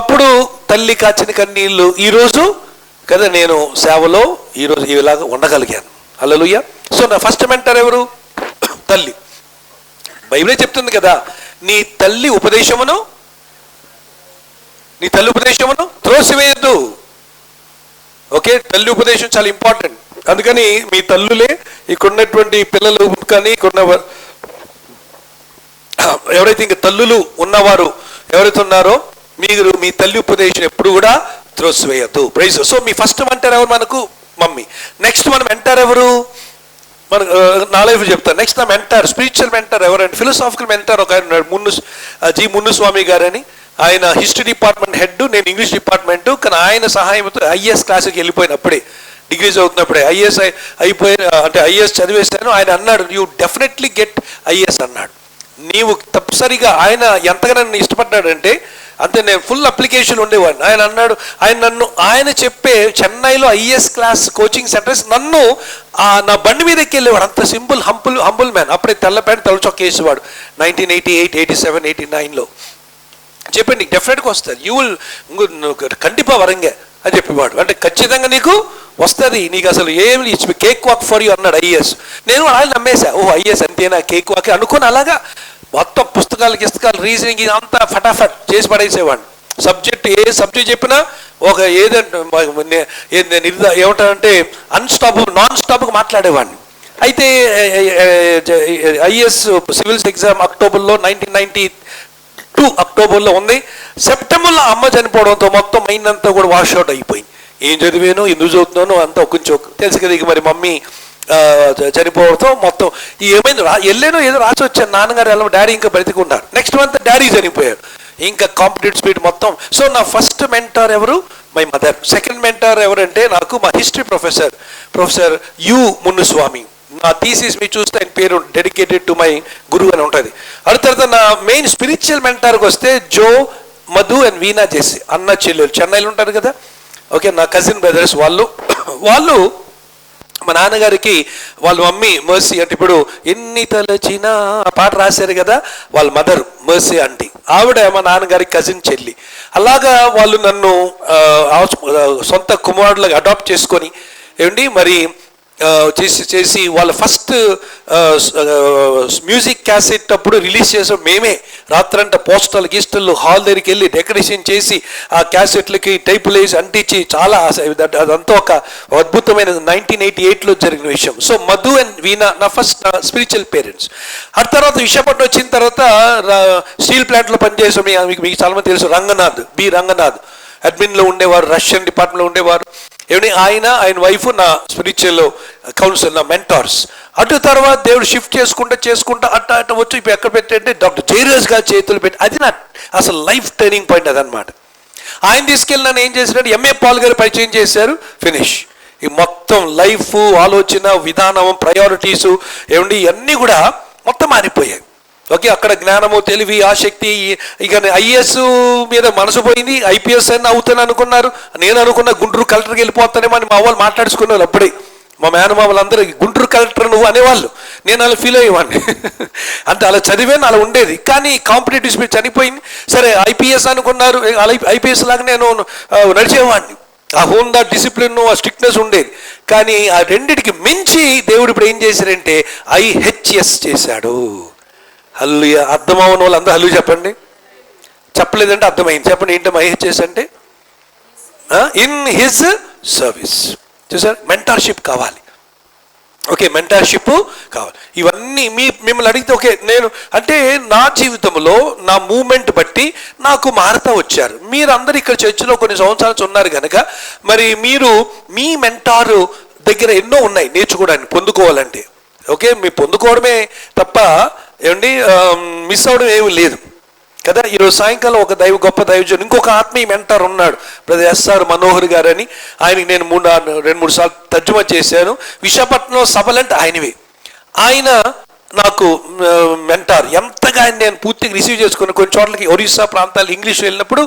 అప్పుడు తల్లి కాచిన కన్నీళ్ళు ఈరోజు కదా నేను సేవలో ఈరోజు ఇలాగా ఉండగలిగాను. హల్లెలూయా. సో నా ఫస్ట్ మెంటర్ ఎవరు? తల్లి. బైబిలే చెప్తుంది కదా, నీ తల్లి ఉపదేశమును త్రోసివేయద్దు. ఓకే, తల్లి ఉపదేశం చాలా ఇంపార్టెంట్. అందుకని మీ తల్లులే ఇక్కడున్నటువంటి పిల్లలు కానీ ఎవరైతే ఇంక తల్లులు ఉన్నవారు ఎవరైతే ఉన్నారో మీరు మీ తల్లి ఉపదేశం ఎప్పుడు కూడా త్రోసివేయద్దు. ప్రైజ్. సో మీ ఫస్ట్ మెంటర్ ఎవరు? మనకు మమ్మీ. నెక్స్ట్ మన మెంటర్ ఎవరు? మనకు నా లైఫ్ చెప్తాను. నెక్స్ట్ నా మెంటర్, స్పిరిచువల్ మెంటర్ ఎవరంటే ఫిలాసాఫికల్ మెంటర్ ఒక ఆయన ఉన్నాడు, జి మున్నుస్వామి గారని. ఆయన హిస్టరీ డిపార్ట్మెంట్ హెడ్, నేను ఇంగ్లీష్ డిపార్ట్మెంట్. కానీ ఆయన సహాయంతో ఐఏఎస్ క్లాస్కి వెళ్ళిపోయినప్పుడే, డిగ్రీ చదువుతున్నప్పుడే ఐఏఎస్ అంటే ఐఏఎస్ చదివేశాను. ఆయన అన్నాడు యూ డెఫినెట్లీ గెట్ ఐఏఎస్ అన్నాడు. నీవు తప్పనిసరిగా, ఆయన ఎంతగా నన్ను ఇష్టపడ్డాడంటే అంతే, నేను ఫుల్ అప్లికేషన్ ఉండేవాడిని. ఆయన అన్నాడు, ఆయన చెప్పే చెన్నైలో ఐఏఎస్ క్లాస్ కోచింగ్ సెంటర్స్ నన్ను నా బండి మీద ఎక్కెళ్ళేవాడు. అంత సింపుల్ హంబుల్ మ్యాన్. అప్పుడే తెల్ల ప్యాంట్ తెల్ల చొక్క వేసేవాడు. 1988, 87, 89లో చెప్పండి డెఫినెట్గా వస్తుంది. యూ విల్ కండిపా వరంగే అని చెప్పేవాడు. అంటే ఖచ్చితంగా నీకు వస్తుంది, నీకు అసలు ఏమి it's cake walk for you అన్నాడు ఐఏఎస్. నేను ఆయన నమ్మేశా, ఓ ఐఏఎస్ అంతేనా కేక్ వాక్ అనుకుని అలాగా మొత్తం పుస్తకాలు రీజనింగ్ ఇదంతా ఫటాఫట్ చేసి పడేసేవాడిని. ఏ సబ్జెక్ట్ చెప్పినా ఒక ఏమంటారంటే నాన్ స్టాప్గా మాట్లాడేవాడిని. అయితే ఐఏఎస్ సివిల్స్ ఎగ్జామ్ అక్టోబర్లో 1992 అక్టోబర్లో ఉంది. సెప్టెంబర్లో అమ్మ చనిపోవడంతో మొత్తం మైండ్ అంతా కూడా వాష్అవుట్ అయిపోయింది. ఏం చదివాను, ఎందుకు చదువుతున్నాను అంతా కొంచెం తెలుసు కదా. ఇక మరి మమ్మీ చనిపోవడంతో మొత్తం ఏమైంది, వెళ్ళాను ఏదో రాసి వచ్చాను. నాన్నగారు డాడీ ఇంకా బ్రతికున్నారు. నెక్స్ట్ మంత్ డాడీ చనిపోయారు. ఇంకా కాంపిటేటివ్ స్పీడ్ మొత్తం. సో నా ఫస్ట్ మెంటార్ ఎవరు? My mother. సెకండ్ మెంటార్ ఎవరంటే నాకు మా హిస్టరీ ప్రొఫెసర్ యు మున్నుస్వామి. నా థీసిస్ మీరు చూస్తే ఆయన పేరు డెడికేటెడ్ టు మై గురువు అని ఉంటుంది. ఆ తర్వాత నా మెయిన్ స్పిరిచువల్ మెంటార్కి వస్తే జో, మధు అండ్ వీణా జెస్సి, అన్న చెల్లెలు చెన్నైలో ఉంటారు కదా. ఓకే, నా కజిన్ బ్రదర్స్. వాళ్ళు మా నాన్నగారికి వాళ్ళ మమ్మీ మర్సీ అంటే ఇప్పుడు ఎన్ని తలచినా ఆ పాట రాశారు కదా, వాళ్ళ మదర్ మర్సీ ఆంటీ, ఆవిడ మా నాన్నగారికి కజిన్ చెల్లి. అలాగా వాళ్ళు నన్ను సొంత కుమారులుగా అడాప్ట్ చేసుకొని ఏమండి మరి చేసి వాళ్ళ ఫస్ట్ మ్యూజిక్ క్యాసెట్ అప్పుడు రిలీజ్ చేసాం మేమే. రాత్రంతా పోస్టల్ గీస్టల్ హాల్ దగ్గరికి వెళ్ళి డెకరేషన్ చేసి ఆ క్యాసెట్లకి టైపులు వేసి అంటించి చాలా అదంతా ఒక అద్భుతమైన 1988లో జరిగిన విషయం. సో మధు అండ్ వీణా నా ఫస్ట్ స్పిరిచువల్ పేరెంట్స్. ఆ తర్వాత విశాఖపట్నం వచ్చిన తర్వాత స్టీల్ ప్లాంట్లో పనిచేసాం. మీకు చాలా మంది తెలుసు, రంగనాథ్ అడ్మిన్లో ఉండేవారు, రష్యన్ డిపార్ట్మెంట్లో ఉండేవారు. ఏమంటే ఆయన వైఫ్ నా స్పిరిచువల్ కౌన్సిల్, నా మెంటార్స్. అటు తర్వాత దేవుడు షిఫ్ట్ చేసుకుంటా అట్ట వచ్చి ఇప్పుడు ఎక్కడ పెట్టంటే డాక్టర్ జైరాజ్ గారు చేతులు పెట్టి, అది నా అసలు లైఫ్ టర్నింగ్ పాయింట్ అదనమాట. ఆయన తీసుకెళ్ళి నన్ను ఏం చేశారంటే ఎంఏ పాల్ గారు పరిచయం చేశారు, ఫినిష్. ఈ మొత్తం లైఫ్, ఆలోచన విధానం, ప్రయారిటీసు ఏమండి ఇవన్నీ కూడా మొత్తం మారిపోయాయి. ఓకే, అక్కడ జ్ఞానము, తెలివి, ఆసక్తి. ఇక ఐఏఎస్ మీద మనసు పోయింది, ఐపీఎస్ అని అవుతాను అనుకున్నారు. నేను అనుకున్న గుంటూరు కలెక్టర్కి వెళ్ళిపోతానేమో అని మా వాళ్ళు మాట్లాడుకునేవాళ్ళు. అప్పుడే మా మేనమామలందరూ గుంటూరు కలెక్టర్ నువ్వు అనేవాళ్ళు. నేను అలా ఫీల్ అయ్యేవాడిని. అంటే అలా చదివాను, అలా ఉండేది. కానీ కాంపిటేటివ్ స్పీడ్ చనిపోయింది. సరే ఐపీఎస్ అనుకున్నారు, ఐపీఎస్ లాగా నేను నడిచేవాడిని. ఆ హోందా, డిసిప్లిన్, ఆ స్ట్రిక్ట్నెస్ ఉండేది. కానీ ఆ రెండిటికి మించి దేవుడు ఇప్పుడు ఏం చేశారంటే ఐహెచ్ఎస్ చేశాడు. హల్లెలూయా. అర్థమవున వాళ్ళు అందరూ హల్లెలూయా చెప్పండి. చెప్పలేదంటే అర్థమైంది. చెప్పండి ఏంటో ఐహెచ్ఎస్ అంటే? In his service. చూసారు, మెంటార్షిప్ కావాలి. ఓకే, మెంటార్షిప్ కావాలి. ఇవన్నీ మిమ్మల్ని అడిగితే ఓకే, నేను అంటే నా జీవితంలో నా మూమెంట్ బట్టి నాకు మారుతూ వచ్చారు. మీరు అందరు ఇక్కడ చర్చిలో కొన్ని సంవత్సరాలు ఉన్నారు కనుక మరి మీరు మీ మెంటారు దగ్గర ఎన్నో ఉన్నాయి నేర్చుకోవడానికి, పొందుకోవాలంటే. ఓకే, మీరు పొందుకోవడమే తప్ప ఏమండి మిస్ అవడం ఏమీ లేదు కదా. ఈరోజు సాయంకాలం ఒక గొప్ప దైవజనుడు, ఇంకొక ఆత్మీయ మెంటర్ ఉన్నాడు, బ్రదర్ ఎస్ఆర్ మనోహర్ గారు అని. ఆయనకి నేను 2-3 సార్లు తర్జుమా చేశాను. విశాఖపట్నం సభలంటే ఆయనవి. ఆయన నాకు మెంటార్. ఎంతగా ఆయన నేను పూర్తిగా రిసీవ్ చేసుకుని కొన్ని చోట్లకి ఒరిస్సా ప్రాంతాలు ఇంగ్లీష్ వెళ్ళినప్పుడు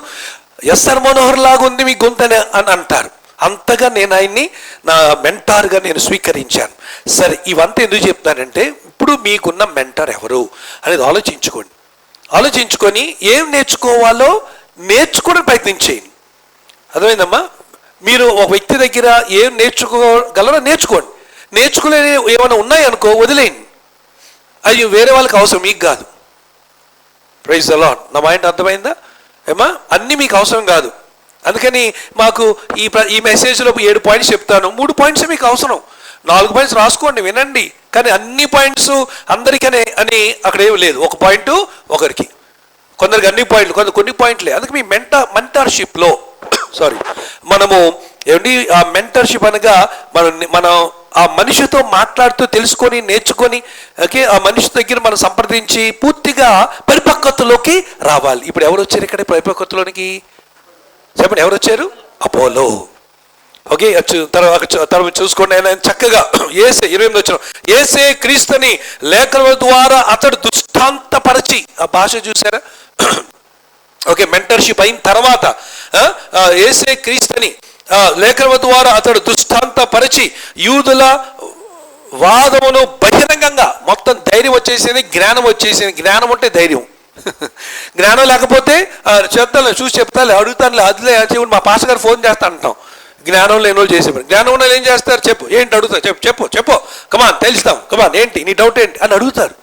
ఎస్ఆర్ మనోహర్ లాగా ఉంది మీ గొంతనే అని అంటారు. అంతగా నేను ఆయన్ని నా మెంటార్గా నేను స్వీకరించాను. సరే, ఇవంతా ఎందుకు చెప్తానంటే ఇప్పుడు మీకున్న మెంటర్ ఎవరు అనేది ఆలోచించుకొని ఏం నేర్చుకోవాలో నేర్చుకోవడానికి ప్రయత్నించేయండి. అర్థమైందమ్మా? మీరు ఒక వ్యక్తి దగ్గర ఏం నేర్చుకోగలరో నేర్చుకోండి. నేర్చుకునేది ఏమైనా ఉన్నాయనుకో వదిలేయండి. అవి వేరే వాళ్ళకి అవసరం, మీకు కాదు. Praise the Lord. నా మైండ్ అర్థమైందా ఏమా? అన్నీ మీకు అవసరం కాదు. అందుకని మాకు ఈ మెసేజ్లో 7 పాయింట్స్ చెప్తాను. 3 పాయింట్స్ మీకు అవసరం, 4 పాయింట్స్ రాసుకోండి, వినండి. కానీ అన్ని పాయింట్స్ అందరికనే అని అక్కడ ఏమి లేదు. ఒక పాయింట్ ఒకరికి, కొందరికి అన్ని పాయింట్లు, కొన్ని పాయింట్లే. అందుకే మీ మెంటార్షిప్లో మనము ఏమండి ఆ మెంటర్షిప్ అనగా మనం ఆ మనిషితో మాట్లాడుతూ తెలుసుకొని నేర్చుకొని, ఓకే, ఆ మనిషి దగ్గర మనం సంప్రదించి పూర్తిగా పరిపక్వతలోకి రావాలి. ఇప్పుడు ఎవరు వచ్చారు ఇక్కడ పరిపక్వతలోనికి? చెప్పండి, ఎవరు వచ్చారు? అపోలో. ఓకే, తర్వాత చూసుకోండి. ఆయన చక్కగా యేసే 28 వచ్చిన యేసే క్రీస్తుని లేఖనముల ద్వారా అతడు దృష్టాంతపరచి, ఆ భాష చూసారా? ఓకే, మెంటర్షిప్ అయిన తర్వాత యేసే క్రీస్తుని లేఖనముల ద్వారా అతడు దృష్టాంతపరచి యూదుల వాదమును బహిరంగంగా, మొత్తం ధైర్యం వచ్చేసింది, జ్ఞానం వచ్చేసింది. జ్ఞానం అంటే ధైర్యం. జ్ఞానం లేకపోతే చూసి చెప్తాలే, అడుగుతానులే, అదిలే చెప్పి మా పాస్టర్ గారు ఫోన్ చేస్తా అంటాం. జ్ఞానం లేని వాళ్ళు చేసేవారు. జ్ఞానం ఉన్న వాళ్ళు ఏం చేస్తారు? చెప్పు, ఏంటి అడుగుతారు? చెప్పు కమాన్ తెలుస్తాం, కమాన్ ఏంటి నీ డౌట్ ఏంటి అని అడుగుతారు.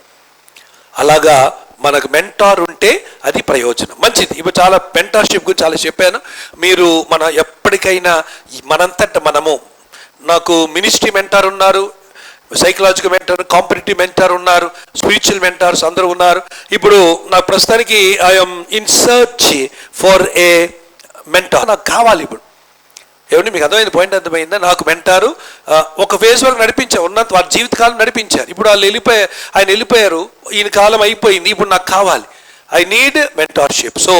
అలాగా మనకు మెంటార్ ఉంటే అది ప్రయోజనం, మంచిది. ఇప్పుడు చాలా మెంటార్షిప్ గురించి చాలా చెప్పాను. మీరు ఎప్పటికైనా మనంతట మనము, నాకు మినిస్ట్రీ మెంటార్ ఉన్నారు, సైకలాజికల్ మెంటర్, కాంపిటేటివ్ మెంటర్ ఉన్నారు, స్పిరిచువల్ మెంటార్స్ అందరూ ఉన్నారు. ఇప్పుడు నాకు ప్రస్తుతానికి I'm in search for a mentor. నాకు కావాలి ఇప్పుడు. ఏమండి మీకు అర్థమైంది? పాయింట్ అర్థమైందా? నాకు మెంటారు ఒక ఫేజ్ వరకు నడిపించారు, ఉన్నంత వారి జీవితకాలం నడిపించారు. ఇప్పుడు ఆయన వెళ్ళిపోయారు, ఈయన కాలం అయిపోయింది. ఇప్పుడు నాకు కావాలి, ఐ నీడ్ మెంటార్షిప్. సో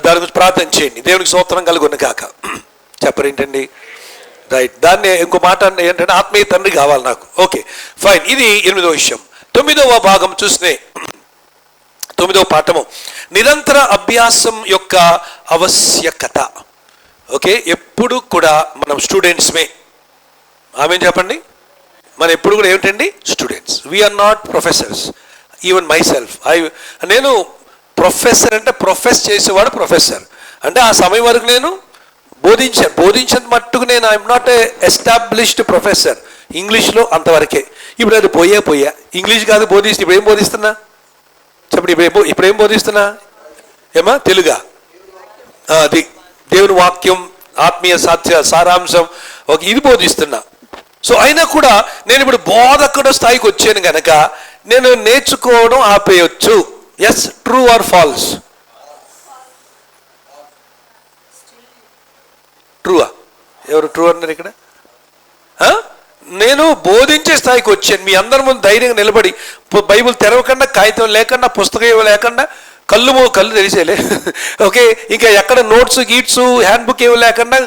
దాని గురించి ప్రార్థన చేయండి. దేవునికి స్తోత్రం కలుగును గాక. చెప్పరేంటండి? రైట్. దాన్ని ఇంకో మాట ఏంటంటే ఆత్మీయ తండ్రి కావాలి నాకు. Okay, fine. ఇది 8వ విషయం. 9వ భాగం చూస్తే 9వ పాఠము నిరంతర అభ్యాసం యొక్క ఆవశ్యకత. ఓకే, ఎప్పుడు కూడా మనం స్టూడెంట్స్మే. ఆమె చెప్పండి. మనం ఎప్పుడు కూడా ఏమిటండి? Students. We are not professors. Even my self నేను ప్రొఫెసర్ అంటే ప్రొఫెస్ చేసేవాడు ప్రొఫెసర్ అంటే ఆ సమయం వరకు నేను బోధించేంత మట్టుకు నేను I'm not a established professor. ఇంగ్లీష్లో అంతవరకే. ఇప్పుడు అది పోయా ఇంగ్లీష్ కాదు బోధిస్తే ఇప్పుడు ఏం బోధిస్తున్నా చెప్పండి? ఇప్పుడు ఏం బోధిస్తున్నా? ఏమా? తెలుగా? అది దేవుని వాక్యం, ఆత్మీయ సారాంశం, ఒక ఇది బోధిస్తున్నా. సో అయినా కూడా నేను ఇప్పుడు బోధకుడు స్థాయికి వచ్చాను కనుక నేను నేర్చుకోవడం ఆపేయచ్చు. Yes, true or false? ట్రూవా? ఎవరు ట్రూ అన్నారు ఇక్కడ? నేను బోధించే స్థాయికి వచ్చాను. మీ అందరి ముందు ధైర్యంగా నిలబడి బైబిల్ తెరవకుండా, కాగితం లేకుండా, పుస్తకం లేకుండా, కళ్ళు తెరిసేలే ఓకే, ఇంకా ఎక్కడ నోట్స్ గీట్స్ హ్యాండ్ బుక్ ఏమి లేకుండా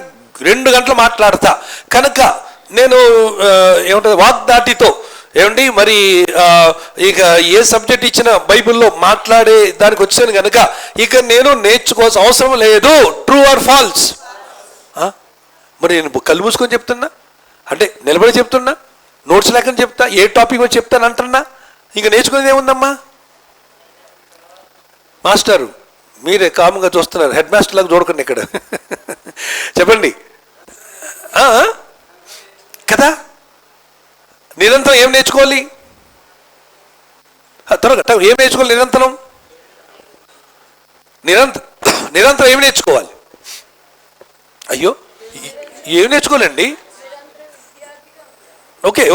2 గంటలు మాట్లాడతా కనుక నేను ఏమంటుంది వాగ్దాటితో ఏమండి మరి ఇక ఏ సబ్జెక్ట్ ఇచ్చినా బైబిల్లో మాట్లాడే దానికి వచ్చాను కనుక ఇక నేను నేర్చుకోవాల్సిన అవసరం లేదు. True or false? మరి నేను కళ్ళు మూసుకొని చెప్తున్నా అంటే నిలబడి చెప్తున్నా, నోట్స్ లేకుండా చెప్తా, ఏ టాపిక్ వచ్చి చెప్తాను అంటున్నా, ఇంకా నేర్చుకునేది ఏముందమ్మా? మాస్టరు మీరే కామ్గా చూస్తున్నారు, హెడ్ మాస్టర్ లాగా చూడకండి ఇక్కడ చెప్పండి కదా. నిరంతరం ఏం నేర్చుకోవాలి? త్వరగా ఏం నేర్చుకోవాలి? నిరంతరం ఏం నేర్చుకోవాలి? అయ్యో ఏం నేర్చుకోవాలండి?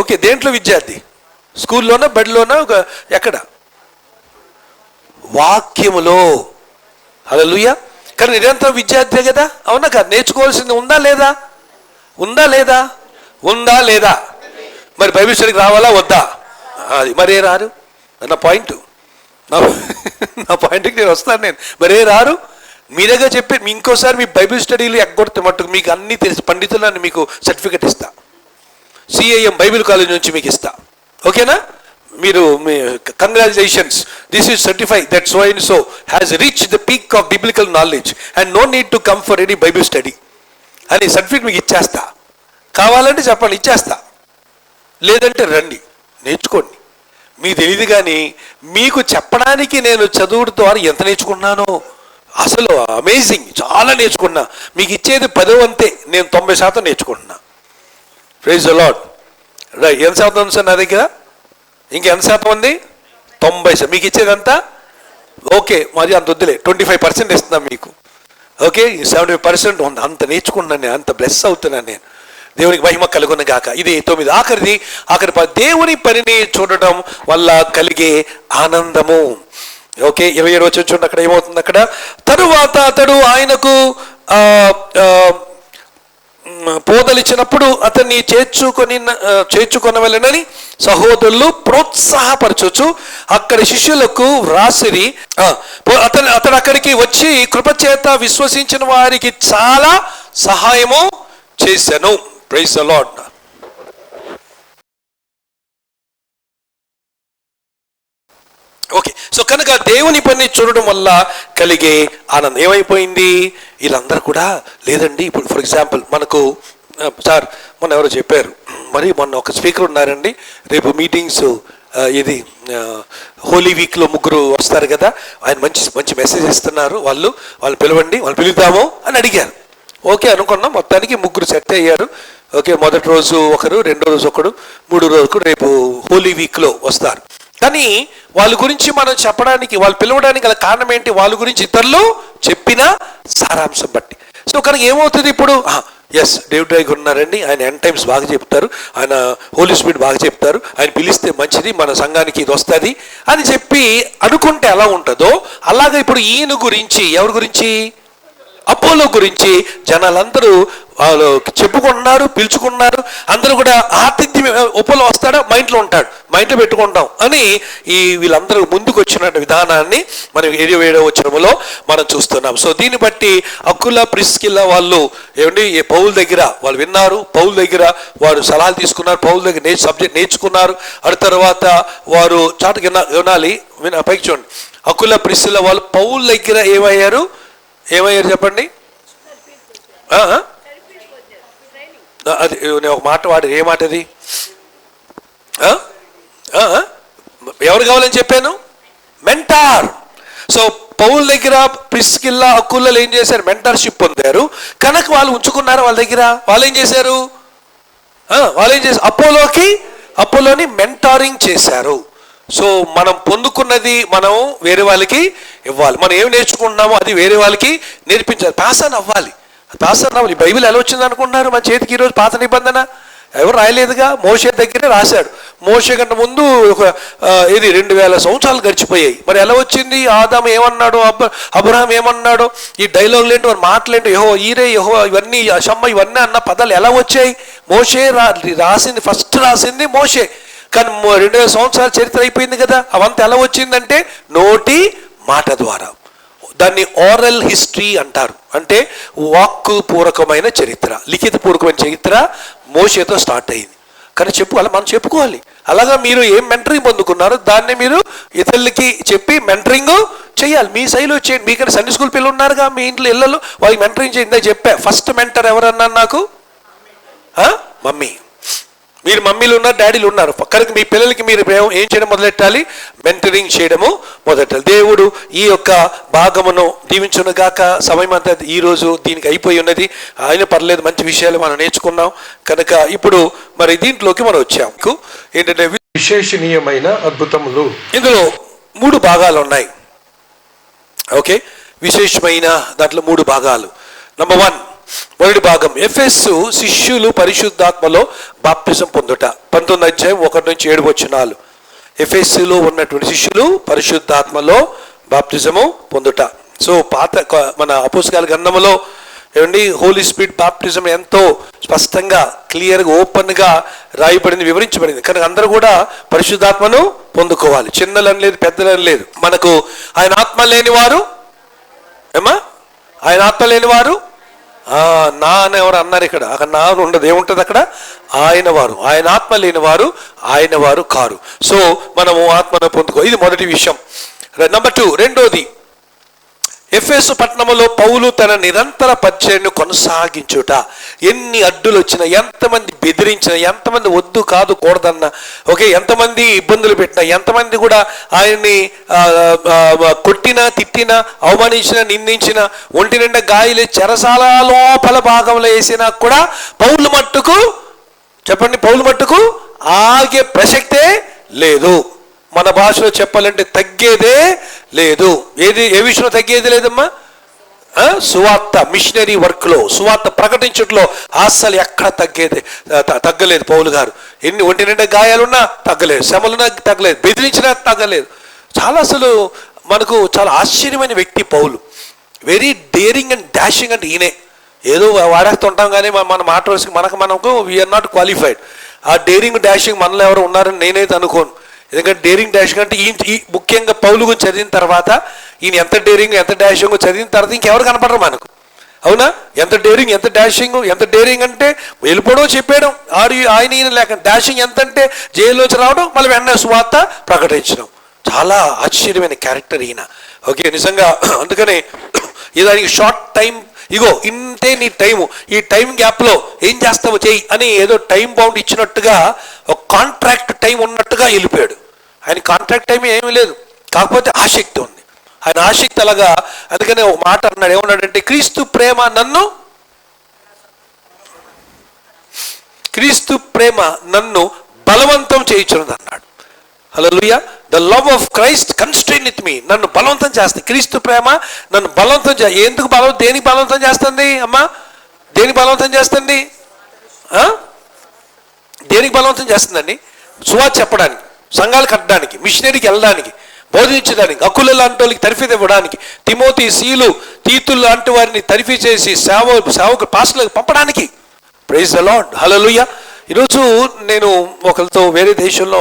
ఓకే దేంట్లో విద్యార్థి? స్కూల్లోనా, బడిలోనా, ఎక్కడ? వాక్యములో. హల్లెలూయా. కానీ నిరంతరం విద్యార్థి కదా, అవునా కాదు? నేర్చుకోవాల్సింది ఉందా లేదా? మరి బైబిల్ స్టడీకి రావాలా వద్దా? అది మరే రారు. నా పాయింట్కి నేను వస్తాను. మరే రారు. మీ దగ్గర చెప్పి ఇంకోసారి మీ బైబిల్ స్టడీలు ఎగ్గొడితే మట్టుకు మీకు అన్నీ తెలిసి పండితులని మీకు సర్టిఫికెట్ ఇస్తా. CIM బైబిల్ కాలేజ్ నుంచి మీకు ఇస్తా. ఓకేనా? మీరు congratulations, this is certify that so and so has reach the peak of biblical knowledge and no need to come for any Bible study అని సర్టిఫికెట్ మీకు ఇచ్చేస్తా. కావాలంటే చెప్పండి, ఇచ్చేస్తా. లేదంటే రండి, నేర్చుకోండి. మీకు తెలియదు కానీ మీకు చెప్పడానికి నేను చదువుడు ద్వారా ఎంత నేర్చుకున్నానో అసలు అమేజింగ్, చాలా నేర్చుకున్నా. మీకు ఇచ్చేది 10 వంతే, నేను 90% నేర్చుకుంటున్నా. Praise the Lord. రైట్. ఎంత శాతం ఉంది సార్ నా దగ్గర? ఇంకెంత శాతం ఉంది? 90%. మీకు ఇచ్చేదంతా ఓకే, మాది అంత వద్దులే, 25% ఇస్తున్నాం మీకు. ఓకే, 70% ఉంది. అంత నేర్చుకున్నాను నేను, అంత బ్లెస్ అవుతున్నాను నేను. దేవునికి మహిమ కలుగును గాక. ఇది 9 ఆఖరి దేవుని పనిని చూడటం వల్ల కలిగే ఆనందము. ఓకే, 27 వచ్చి చూడండి అక్కడ ఏమవుతుంది. అక్కడ తరువాత అతడు ఆయనకు పోదలిచ్చినప్పుడు అతన్ని చేర్చుకొనవలెనని సహోదరులు ప్రోత్సాహపరచొచ్చు అక్కడి శిష్యులకు వ్రాసిరి. అతడు అక్కడికి వచ్చి కృపచేత విశ్వసించిన వారికి చాలా సహాయము చేశాను. Praise the Lord. Okay, so కనుక దేవుని పని చూడడం వల్ల కలిగే ఆనందం ఏమైపోయింది? వీళ్ళందరూ కూడా లేదండి. ఇప్పుడు ఫర్ ఎగ్జాంపుల్ మనకు సార్ మొన్న ఎవరో చెప్పారు, మరి మొన్న ఒక స్పీకర్ ఉన్నారండి, రేపు మీటింగ్స్ ఇది హోలీ వీక్లో 3 వస్తారు కదా, ఆయన మంచి మెసేజ్ ఇస్తున్నారు, వాళ్ళు పిలవండి, వాళ్ళు పిలుద్దాము అని అడిగారు. ఓకే అనుకున్నాం. మొత్తానికి 3 సెట్ అయ్యారు. ఓకే, మొదటి రోజు ఒకరు, రెండో రోజు ఒకడు, 3 రోజుకు రేపు హోలీ వీక్లో వస్తారు. కానీ వాళ్ళ గురించి మనం చెప్పడానికి, వాళ్ళు పిలవడానికి గల కారణం ఏంటి? వాళ్ళ గురించి ఇతరులు చెప్పిన సారాంశం బట్టి. సో కనుక ఏమవుతుంది ఇప్పుడు? ఎస్, డేవిడ్ డ్రైగ్ ఉన్నారండి, ఆయన ఎండ్ టైమ్స్ బాగా చెప్తారు, ఆయన హోలీ స్పిరిట్ బాగా చెప్తారు, ఆయన పిలిస్తే మంచిది, మన సంఘానికి ఇది వస్తుంది అని చెప్పి అనుకుంటే ఎలా ఉంటుందో అలాగే ఇప్పుడు ఈయన గురించి, ఎవరి గురించి? అపోలో గురించి జనాలందరూ వాళ్ళు చెప్పుకుంటున్నారు, పిలుచుకున్నారు. అందరూ కూడా ఆతిథ్యం, అపోలో వస్తాడా, మా ఇంట్లో ఉంటాడు, మా ఇంట్లో పెట్టుకుంటాం అని వీళ్ళందరూ ముందుకు వచ్చిన విధానాన్ని మనం 27వ వచనములో మనం చూస్తున్నాం. సో దీన్ని బట్టి అకుల ప్రిస్కిల్ల వాళ్ళు ఏమండి పౌలు దగ్గర వాళ్ళు విన్నారు, పౌలు దగ్గర వారు సలహాలు తీసుకున్నారు, పౌలు దగ్గర సబ్జెక్ట్ నేర్చుకున్నారు. ఆ తర్వాత వారు చాటుకి వినాలి, పైకి చూడండి. అకుల ప్రిస్కిల్ల వాళ్ళు పౌలు దగ్గర ఏమయ్యారు చెప్పండి? అది నేను ఒక మాట వాడి, ఏ మాట అది? ఎవరు కావాలని చెప్పాను? మెంటార్. సో పౌలు దగ్గర ప్రిస్కిల్లా అకుల్లాలు ఏం చేశారు? మెంటర్షిప్ పొందారు కనుక వాళ్ళు ఉంచుకున్నారు వాళ్ళ దగ్గర. వాళ్ళు ఏం చేశారు? అపోలోని మెంటారింగ్ చేశారు. సో మనం పొందుకున్నది మనం వేరే వాళ్ళకి ఇవ్వాలి. మనం ఏం నేర్చుకుంటున్నామో అది వేరే వాళ్ళకి నేర్పించాలి. పాస్ అని అవ్వాలి. బైబిల్ ఎలా వచ్చింది అనుకుంటున్నారు మన చేతికి ఈరోజు? పాత నిబంధన ఎవరు రాయలేదుగా, మోషే దగ్గరే రాశాడు. మోషే కంటే ముందు ఇది 2000 సంవత్సరాలు గడిచిపోయాయి. మరి ఎలా వచ్చింది? ఆదాము ఏమన్నాడు, అబ్రహాం ఏమన్నాడు, ఈ డైలాగులు ఏంటి, వారి మాటలేంటి, యెహో ఇవన్నీ షమ్మ ఇవన్నీ అన్న పదాలు ఎలా వచ్చాయి? మోషే రాసింది, ఫస్ట్ రాసింది మోషే. కానీ 2000 సంవత్సరాల చరిత్ర అయిపోయింది కదా. అవంతా ఎలా వచ్చిందంటే నోటి మాట ద్వారా. దాన్ని ఓరల్ హిస్టరీ అంటారు. అంటే వాక్కు పూర్వకమైన చరిత్ర, లిఖిత పూర్వకమైన చరిత్ర మోషేతో స్టార్ట్ అయింది. కానీ అలా మనం చెప్పుకోవాలి. అలాగా మీరు ఏం మెంటరింగ్ పొందుకున్నారో దాన్ని మీరు ఇతరులకి చెప్పి మెంటరింగ్ చేయాలి. మీ శైలిలో చేయండి. మీకన్నా సండే స్కూల్ పిల్లలు ఉన్నారుగా మీ ఇంట్లో ఇళ్ళలో, వాళ్ళకి మెంటరింగ్ చేయండి. చెప్పా ఫస్ట్ మెంటర్ ఎవరన్నా నాకు? మమ్మీ. మీరు మమ్మీలు ఉన్నారు, డాడీలు ఉన్నారు. కనుక మీ పిల్లలకి మీరు ఏం చేయడం మొదలెట్టాలి? మెంటరింగ్ చేయడము మొదలెట్టాలి. దేవుడు ఈ యొక్క భాగమును దీవించును గాక. సమయం అంతా ఈరోజు దీనికి అయిపోయి ఉన్నది. ఆయన పర్లేదు, మంచి విషయాలు మనం నేర్చుకున్నాం. కనుక ఇప్పుడు మరి దీంట్లోకి మనం వచ్చాం. ఏంటంటే విశేషణీయమైన అద్భుతములు. ఇందులో 3 భాగాలు ఉన్నాయి. ఓకే, విశేషమైన దాంట్లో 3 భాగాలు. నంబర్ 1, మొదటి భాగం ఎఫెసు శిష్యులు పరిశుద్ధాత్మలో బాప్తిజం పొందుట. 19వ అధ్యాయం 1-7 వచనాలు. ఎఫెసులో ఉన్నటువంటి శిష్యులు పరిశుద్ధాత్మలో బాప్తిజము పొందుట. సో మన అపోస్తలుల గ్రంథములో ఏమండి హోలీ స్పిరిట్ బాప్టిజం ఎంతో స్పష్టంగా క్లియర్గా ఓపెన్గా రాయబడింది, వివరించబడింది. కనుక అందరూ కూడా పరిశుద్ధాత్మను పొందుకోవాలి. చిన్నలని లేదు, పెద్దలని లేదు. మనకు ఆయన ఆత్మ లేనివారు ఆయన ఆత్మ లేనివారు నా అని ఎవరు అన్నారు ఇక్కడ? అక్కడ నా ఉండదు. ఏముంటుంది అక్కడ? ఆయన వారు. ఆయన ఆత్మ లేని వారు ఆయన వారు కారు. సో మనము ఆత్మను పొందుకో. ఇది మొదటి విషయం. నంబర్ 2, రెండోది, ఎఫెసు పట్టణములో పౌలు తన నిరంతర పరిచర్యను కొనసాగించుట. ఎన్ని అడ్డులు వచ్చినా, ఎంతమంది బెదిరించినా, ఎంతమంది వద్దు కాదు కూడదన్నా, ఓకే, ఎంతమంది ఇబ్బందులు పెట్టినా, ఎంతమంది కూడా ఆయన్ని కొట్టినా, తిట్టినా, అవమానించినా, నిందించిన, ఒంటి నిండా గాయలు చెరసాల లోపల భాగంలో వేసినా కూడా పౌలు మట్టుకు ఆగే ప్రసక్తే లేదు. మన భాషలో చెప్పాలంటే తగ్గేదే లేదు. ఏ విషయంలో తగ్గేది లేదమ్మా? సువార్త మిషనరీ వర్క్లో, సువార్త ప్రకటించట్లో అస్సలు ఎక్కడ తగ్గలేదు పౌలు గారు. ఎన్ని ఒంటి నిండా గాయాలున్నా తగ్గలేదు, శ్రమలున్నా తగ్గలేదు, బెదిరించినా తగ్గలేదు. అసలు మనకు చాలా ఆశ్చర్యమైన వ్యక్తి పౌలు. వెరీ డేరింగ్ అండ్ డాషింగ్ అంటే ఈయనే. ఏదో వాడేస్తుంటాం కానీ మన మాట మనకు వీఆర్ నాట్ క్వాలిఫైడ్. ఆ డేరింగ్ డాషింగ్ మనలో ఎవరు ఉన్నారని నేనైతే అనుకోను. ఎందుకంటే డేరింగ్ డాషింగ్ అంటే ఈ ముఖ్యంగా పౌలు గురించి చదివిన తర్వాత, ఈయన ఎంత డేరింగ్ ఎంత డాషింగ్ చదివిన తర్వాత ఇంకెవరు కనపడరు మనకు. అవునా? ఎంత డేరింగ్ ఎంత డేరింగ్ అంటే వెళ్ళిపోవడం, చెప్పేయడం, ఆయన ఈయన లేక డాషింగ్ ఎంత అంటే జైల్లోంచి రావడం, మళ్ళీ వెంటనే సువార్త ప్రకటించడం. చాలా ఆశ్చర్యమైన క్యారెక్టర్ ఈయన. ఓకే, నిజంగా. అందుకనే దానికి షార్ట్ టైం, ఇగో ఇంతే నీ టైము, ఈ టైం గ్యాప్లో ఏం చేస్తావో చెయ్యి అని ఏదో టైం బౌండ్ ఇచ్చినట్టుగా, ఒక కాంట్రాక్ట్ టైం ఉన్నట్టుగా వెళ్ళిపోయాడు. ఆయన కాంట్రాక్ట్ టైం ఏమీ లేదు, కాకపోతే ఆసక్తి ఉంది. ఆయన ఆసక్తి అలాగా. అందుకనే ఒక మాట అన్నాడు. ఏమన్నాడంటే, క్రీస్తు ప్రేమ నన్ను బలవంతం చేయించున్నది అన్నాడు. హల్లెలూయా. ద లవ్ ఆఫ్ క్రైస్ట్ కన్స్ట్రెయిన్త్ మీ. నన్ను బలవంతం చేస్తుంది. క్రీస్తు ప్రేమ నన్ను బలవంతం ఎందుకు దేనికి బలవంతం చేస్తుంది అమ్మా? దేనికి బలవంతం చేస్తుంది? దేనికి బలవంతం చేస్తుందండి? సువార్త చెప్పడానికి, సంఘాలు కట్టడానికి, మిషనరీకి వెళ్ళడానికి, బోధించడానికి, అకుల లాంటి వాళ్ళకి తరిఫీ ఇవ్వడానికి, తిమోతి, సీలు, తీతులు లాంటి వారిని తరిఫీ చేసి సేవకు పాస్టర్లకు పంపడానికి. Praise the Lord. హల్లెలూయా. ఈరోజు నేను ఒకరితో వేరే దేశంలో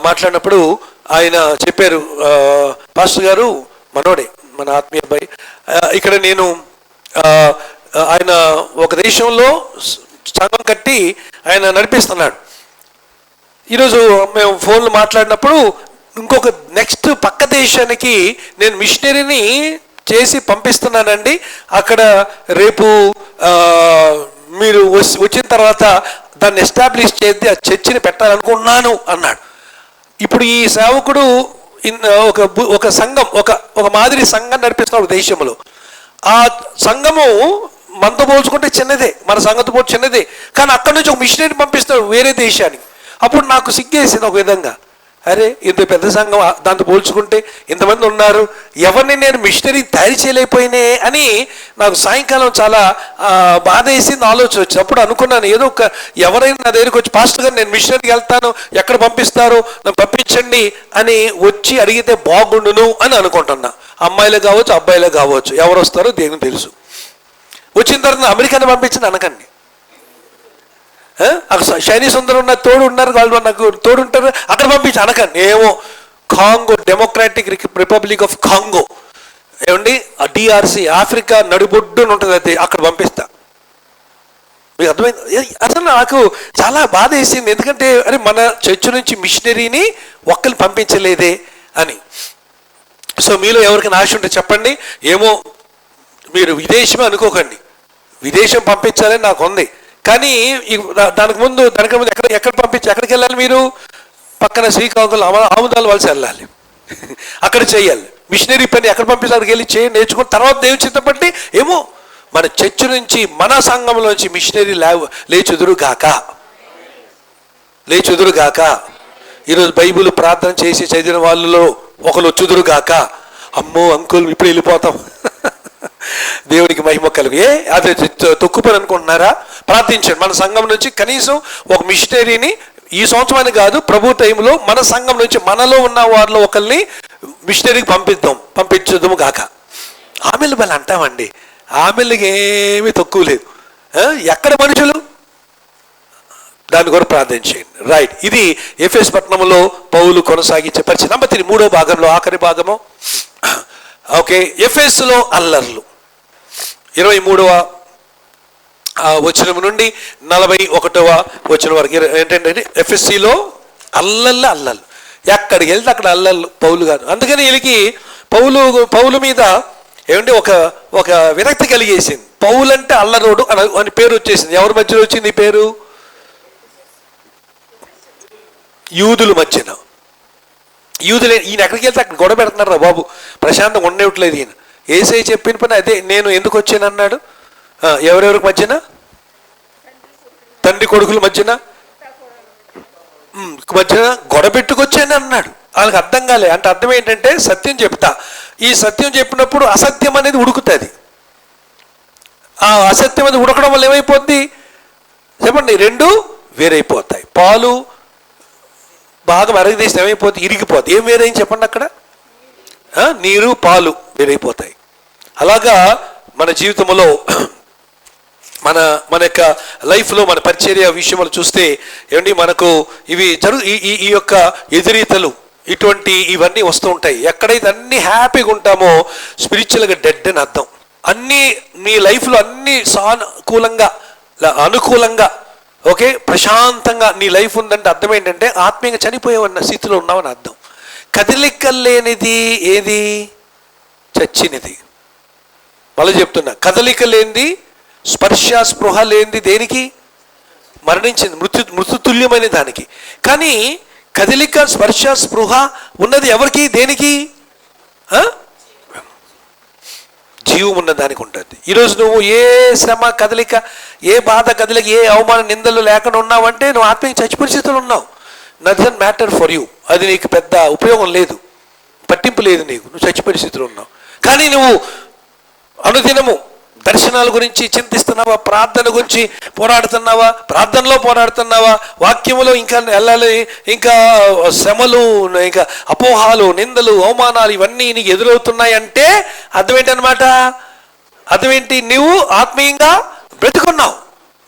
మాట్లాడినప్పుడు ఆయన చెప్పారు, పాస్టర్ గారు మనోడే, మన ఆత్మీయ అబ్బాయి, ఇక్కడ నేను ఆయన ఒక దేశంలో సంఘం కట్టి ఆయన నడిపిస్తున్నాడు. ఈరోజు మేము ఫోన్లో మాట్లాడినప్పుడు ఇంకొక నెక్స్ట్ పక్క దేశానికి నేను మిషనరీని చేసి పంపిస్తున్నానండి. అక్కడ రేపు మీరు వచ్చిన తర్వాత దాన్ని ఎస్టాబ్లిష్ చేసి ఆ చర్చిని పెట్టాలనుకున్నాను అన్నాడు. ఇప్పుడు ఈ సేవకుడు ఒక సంఘం, ఒక మాదిరి సంఘం నడిపిస్తున్నాడు దేశంలో. ఆ సంఘము మనతో పోల్చుకుంటే చిన్నదే, మన సంఘంతో పోల్చి చిన్నదే, కానీ అక్కడి నుంచి ఒక మిషనరీ పంపిస్తాడు వేరే దేశానికి. అప్పుడు నాకు సిగ్గేసింది ఒక విధంగా, అరే ఇంత పెద్ద సంఘం దాంతో పోల్చుకుంటే ఇంతమంది ఉన్నారు, ఎవరిని నేను మిషనరీ తయారు చేయలేకపోయినే అని నాకు సాయంకాలం చాలా బాధ వేసింది, ఆలోచన వచ్చింది. అప్పుడు అనుకున్నాను, ఏదో ఎవరైనా నా దగ్గరికి వచ్చి పాస్టర్ గారు నేను మిషనరీకి వెళ్తాను, ఎక్కడ పంపిస్తారో నన్ను పంపించండి అని వచ్చి అడిగితే బాగుండును అని అనుకుంటున్నా. అమ్మాయిలు కావచ్చు, అబ్బాయిలు కావచ్చు, ఎవరు వస్తారో దేవునికి తెలుసు. వచ్చిన తర్వాత అమెరికాని పంపించింది అనకండి, అక్కడ శని సుందరం ఉన్న తోడు ఉన్నారు, వాళ్ళు నాకు తోడు ఉంటారు, అక్కడ పంపించి అనకండి. ఏమో Congo, democratic republic of Congo, ఏమండి డిఆర్సి, ఆఫ్రికా నడిబొడ్డుని ఉంటుంది, అది అక్కడ పంపిస్తా. మీకు అర్థమైంది? అసలు నాకు చాలా బాధ వేసింది, ఎందుకంటే అరే మన చర్చ్ నుంచి మిషనరీని ఒక్కరిని పంపించలేదే అని. సో మీలో ఎవరికైనా ఆశ ఉంటే చెప్పండి. ఏమో మీరు విదేశమే అనుకోకండి, విదేశం పంపించాలని నాకు ఉంది, కానీ దానికి ముందు ఎక్కడ పంపించి ఎక్కడికి వెళ్ళాలి? మీరు పక్కన శ్రీకాకుళం ఆముదాల వలస వెళ్ళాలి, అక్కడ చేయాలి మిషనరీ పని. ఎక్కడ పంపిస్తే అక్కడికి వెళ్ళి నేర్చుకుని తర్వాత దేవుని చిత్తపట్టి ఏమో మన చర్చ్ నుంచి, మన సంఘంలోంచి మిషనరీ లేచుదురుగాక. ఈరోజు బైబిల్ ప్రార్థన చేసి చదివిన వాళ్ళలో ఒకరు వచ్చుదురుగాక. అమ్మో అంకుల్ ఇప్పుడు వెళ్ళిపోతాం, దేవునికి మహిమ కలుగు. అదే తొక్కు పని అనుకుంటున్నారా? ప్రార్థించండి, మన సంఘం నుంచి కనీసం ఒక మిషనరీని ఈ సంవత్సరం అని కాదు, ప్రభు టైంలో మన సంఘం నుంచి మనలో ఉన్న వారిలో ఒకరిని మిషనరీకి పంపించదుము గాక. ఆమెలు బలి అంటామండి, ఆమెలకి ఏమీ తక్కువ లేదు. ఎక్కడ మనుషులు, దాని కొరకు ప్రార్థన చేయండి. రైట్, ఇది ఎఫెసు పట్టణంలో పౌలు కొనసాగించే పరిచయం. నంబర్ 3, 3వ భాగంలో ఆఖరి భాగము. ఓకే, ఎఫెసులో అల్లర్లు 23వ వచనం నుండి 41వ వచనం వరకు ఏంటంటే ఎఫ్ఎస్సిలో అల్లర్లు, ఎక్కడికి వెళ్తే అక్కడ అల్లర్లు పౌలు గారు. అందుకని వీళ్ళకి పౌలు మీద ఏమంటే ఒక విరక్తి కలిగేసింది. పౌలు అంటే అల్లరోడు అని పేరు వచ్చేసింది. ఎవరి మధ్యలో వచ్చింది ఈ పేరు? యూదుల మధ్యన. యూదులే. ఈయన ఎక్కడికి వెళ్తే అక్కడ గొడవ పెడుతున్నారా బాబు, ప్రశాంతంగా ఉండేట్లేదు ఈయన. ఏసై చెప్పిన పని అదే, నేను ఎందుకు వచ్చాను అన్నాడు. ఎవరెవరికి మధ్యన? తండ్రి కొడుకుల మధ్యన గొడవ పెట్టుకొచ్చాను అన్నాడు. వాళ్ళకి అర్థం కాలే. అంటే అర్థం ఏంటంటే సత్యం చెప్తా, ఈ సత్యం చెప్పినప్పుడు అసత్యం అనేది ఉడుకుతుంది. ఆ అసత్యం అనేది ఉడకడం వల్ల ఏమైపోద్ది చెప్పండి? రెండు వేరైపోతాయి. పాలు బాగా మరగదీసి ఏమైపోద్ది? ఇరిగిపోద్ది. ఏం వేరైంది చెప్పండి అక్కడ? నీరు పాలు వేరైపోతాయి. అలాగా మన జీవితంలో మన యొక్క లైఫ్లో మన పరిచర్య విషయంలో చూస్తే ఏమండి మనకు ఇవి ఈ యొక్క ఎదురీతలు ఇవన్నీ వస్తూ ఉంటాయి. ఎక్కడైతే అన్ని హ్యాపీగా ఉంటామో స్పిరిచువల్గా డెడ్ అని అర్థం. అన్నీ మీ లైఫ్లో అన్నీ సానుకూలంగా అనుకూలంగా ఓకే ప్రశాంతంగా నీ లైఫ్ ఉందంటే అర్థం ఏంటంటే ఆత్మీయంగా చనిపోయేవన్న స్థితిలో ఉన్నామని అర్థం. కదలికలు లేనిది ఏది? చచ్చినది. మళ్ళీ చెప్తున్నా, కదలిక లేనిది, స్పర్శ స్పృహ లేనిది దేనికి? మరణించింది, మృత్యుతుల్యమైన దానికి. కానీ కదలిక స్పర్శ స్పృహ ఉన్నది ఎవరికి? దేనికి? జీవం ఉన్న దానికి ఉంటుంది. ఈరోజు నువ్వు ఏ శ్రమ కదలిక, ఏ బాధ కదలిక, ఏ అవమాన నిందలు లేకుండా ఉన్నావంటే నువ్వు ఆత్మీయ చచ్చి పరిస్థితులు ఉన్నావు. Nothing matter for you. అది నీకు పెద్ద ఉపయోగం లేదు, పట్టింపు లేదు నీకు, నువ్వు చచ్చి పరిస్థితులు ఉన్నావు. కానీ నువ్వు అనుదినము దర్శనాల గురించి చింతిస్తున్నావా? ప్రార్థన గురించి పోరాడుతున్నావా? ప్రార్థనలో పోరాడుతున్నావా? వాక్యములో ఇంకా వెళ్ళాలి, ఇంకా శ్రమలు, ఇంకా అపోహాలు, నిందలు, అవమానాలు ఇవన్నీ నీకు ఎదురవుతున్నాయి అంటే అర్థం ఏంటనమాట? అర్థం ఏంటి? నువ్వు ఆత్మీయంగా బ్రతుకున్నావు,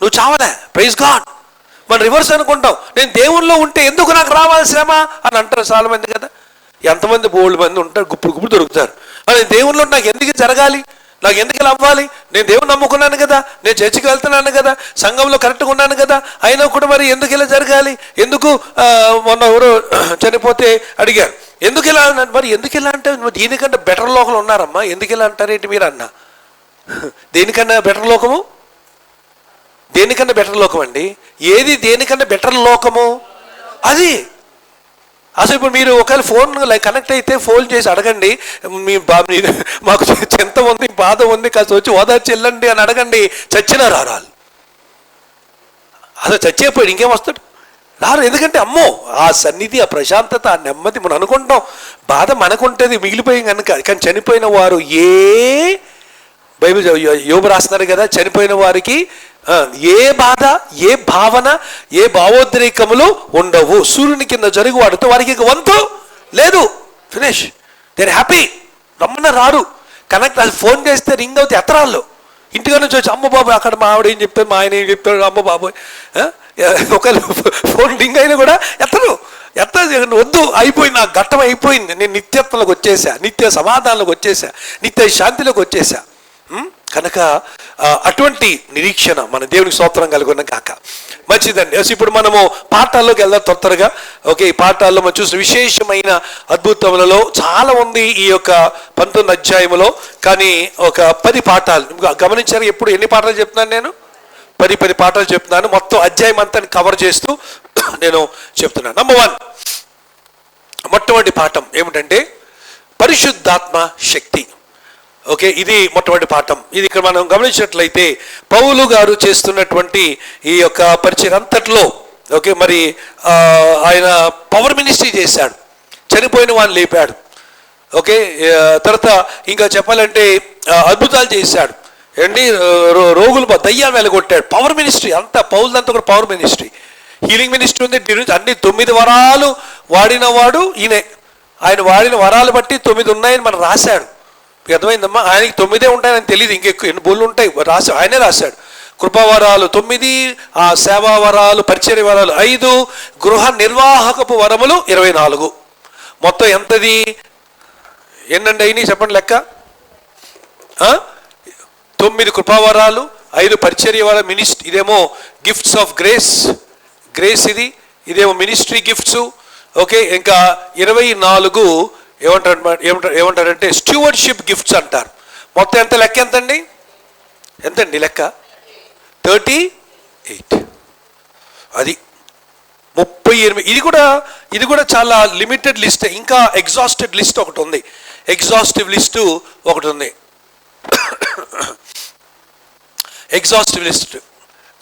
నువ్వు చావలే. Praise God. మనం రివర్స్ అనుకుంటాం, నేను దేవుల్లో ఉంటే ఎందుకు నాకు రావాలి శ్రమ అని అంటారు చాలా మంది కదా. ఎంతమంది బోల్డ్ మంది ఉంటారు, గుప్పుడు దొరుకుతారు. మరి దేవుల్లో నాకు ఎందుకు జరగాలి, నాకు ఎందుకు ఇలా అవ్వాలి? నేను దేవుని నమ్ముకున్నాను కదా, నేను చర్చికి వెళ్తున్నాను కదా, సంఘంలో కరెక్ట్గా ఉన్నాను కదా, అయినా కూడా మరి ఎందుకు ఇలా జరగాలి? ఎందుకు మొన్న ఎవరో చనిపోతే అడిగారు ఎందుకు ఇలా అన్నాను. మరి ఎందుకు ఇలా అంటే దీనికంటే బెటర్ లోకంలో ఉన్నారమ్మా, ఎందుకు ఇలా అంటారేంటి మీరు అన్నా? దేనికన్నా బెటర్ లోకము దేనికన్నా బెటర్ లోకం అండి? ఏది దేనికన్నా బెటర్ లోకము? అది. అసలు ఇప్పుడు మీరు ఒకవేళ ఫోన్ కనెక్ట్ అయితే ఫోన్ చేసి అడగండి, మాకు చింత ఉంది, బాధ ఉంది, కాస్త వచ్చి ఓదార్చి వెళ్ళండి అని అడగండి, చచ్చినా రారాలు. అసలు చచ్చిపోయాడు, ఇంకేం వస్తాడు? రారు. ఎందుకంటే అమ్మో ఆ సన్నిధి, ఆ ప్రశాంతత, ఆ నెమ్మది మనం అనుకుంటాం. బాధ మనకుంటుంది మిగిలిపోయింది కనుక. కానీ చనిపోయిన వారు బైబిల్ యోబు రాస్తున్నారు కదా, చనిపోయిన వారికి ఏ బాధ, ఏ భావన, ఏ భావోద్రేకములు ఉండవు. సూర్యుని కింద జరుగు వాడితో వారికి వంతు లేదు. ఫినిష్. There happy. రమ్మన్న రారు. కనెక్ట్. అది ఫోన్ చేస్తే రింగ్ అవుతాయి ఎత్తరాళ్ళు. ఇంటిగా నుంచి వచ్చి అమ్మ బాబు అక్కడ మా ఆవిడ ఏం చెప్తాడు, మా ఆయన ఏం చెప్తాడు, అమ్మ బాబోయ్. ఒకవేళ ఫోన్ రింగ్ అయినా కూడా ఎత్తరు. వద్దు, అయిపోయింది, నా ఘట్టం అయిపోయింది, నేను నిత్యత్వంలోకి వచ్చేసా, నిత్య సమాధానంలోకి వచ్చేసా, నిత్య శాంతిలోకి వచ్చేసా. కనుక అటువంటి నిరీక్షణ మన దేవునికి స్తోత్రం కలుగున్న కాక. మంచిదండి. ఇప్పుడు మనము పాఠాల్లోకి వెళ్దాం త్వరగా. ఓకే, ఈ పాఠాల్లో మనం చూసిన విశేషమైన అద్భుతములలో చాలా ఉంది ఈ యొక్క 19 అధ్యాయములో. కానీ ఒక 10 పాఠాలు గమనించారు. ఎప్పుడు ఎన్ని పాఠాలు చెప్తున్నాను నేను? 10 పాఠాలు చెప్తున్నాను. మొత్తం అధ్యాయం అంతా కవర్ చేస్తూ నేను చెప్తున్నాను. నంబర్ 1, మొట్టమొదటి పాఠం ఏమిటంటే పరిశుద్ధాత్మ శక్తి. ఓకే, ఇది మొట్టమొదటి పాఠం. ఇది ఇక్కడ మనం గమనించినట్లయితే పౌలు గారు చేస్తున్నటువంటి ఈ యొక్క పరిచయం అంతట్లో, ఓకే, మరి ఆయన పవర్ మినిస్ట్రీ చేశాడు, చనిపోయిన వాడిని లేపాడు. ఓకే, తర్వాత ఇంకా చెప్పాలంటే అద్భుతాలు చేశాడు. ఏంటి, రోగులు దయ్యాలు వెలగొట్టాడు. పవర్ మినిస్ట్రీ అంతా, పౌలుదంతా కూడా పవర్ మినిస్ట్రీ. హీలింగ్ మినిస్ట్రీ ఉంది. అన్ని 9 వరాలు వాడినవాడు ఈయనే. ఆయన వాడిన వరాలు బట్టి 9 ఉన్నాయని మనం రాశాడు. అర్థమైందమ్మా? ఆయనకి 9 ఉంటాయని తెలియదు, ఇంకెక్కువ ఎన్ని బోళ్ళు ఉంటాయి ఆయనే రాశాడు. కృపావరాలు 9, ఆ సేవా వరాలు, పరిచర్య వరాలు 5, గృహ నిర్వాహకపు వరములు 24. మొత్తం ఎంతది? ఎన్నండి అయినాయి చెప్పండి లెక్క? 9 కృపావరాలు, 5 పరిచర్య వర మినిస్ట్రీ, ఇదేమో గిఫ్ట్స్ ఆఫ్ గ్రేస్ ఇదేమో మినిస్ట్రీ గిఫ్ట్స్. ఓకే, ఇంకా 24 ఏమంటారంటే స్టూవర్డ్షిప్ గిఫ్ట్స్ అంటారు. మొత్తం ఎంత లెక్క? ఎంతండి లెక్క? 38. అది 38. ఇది కూడా చాలా లిమిటెడ్ లిస్ట్. ఇంకా ఎగ్జాస్టెడ్ లిస్ట్ ఒకటి ఉంది. ఎగ్జాస్టివ్ లిస్టు ఒకటి ఉంది. ఎగ్జాస్టివ్ లిస్ట్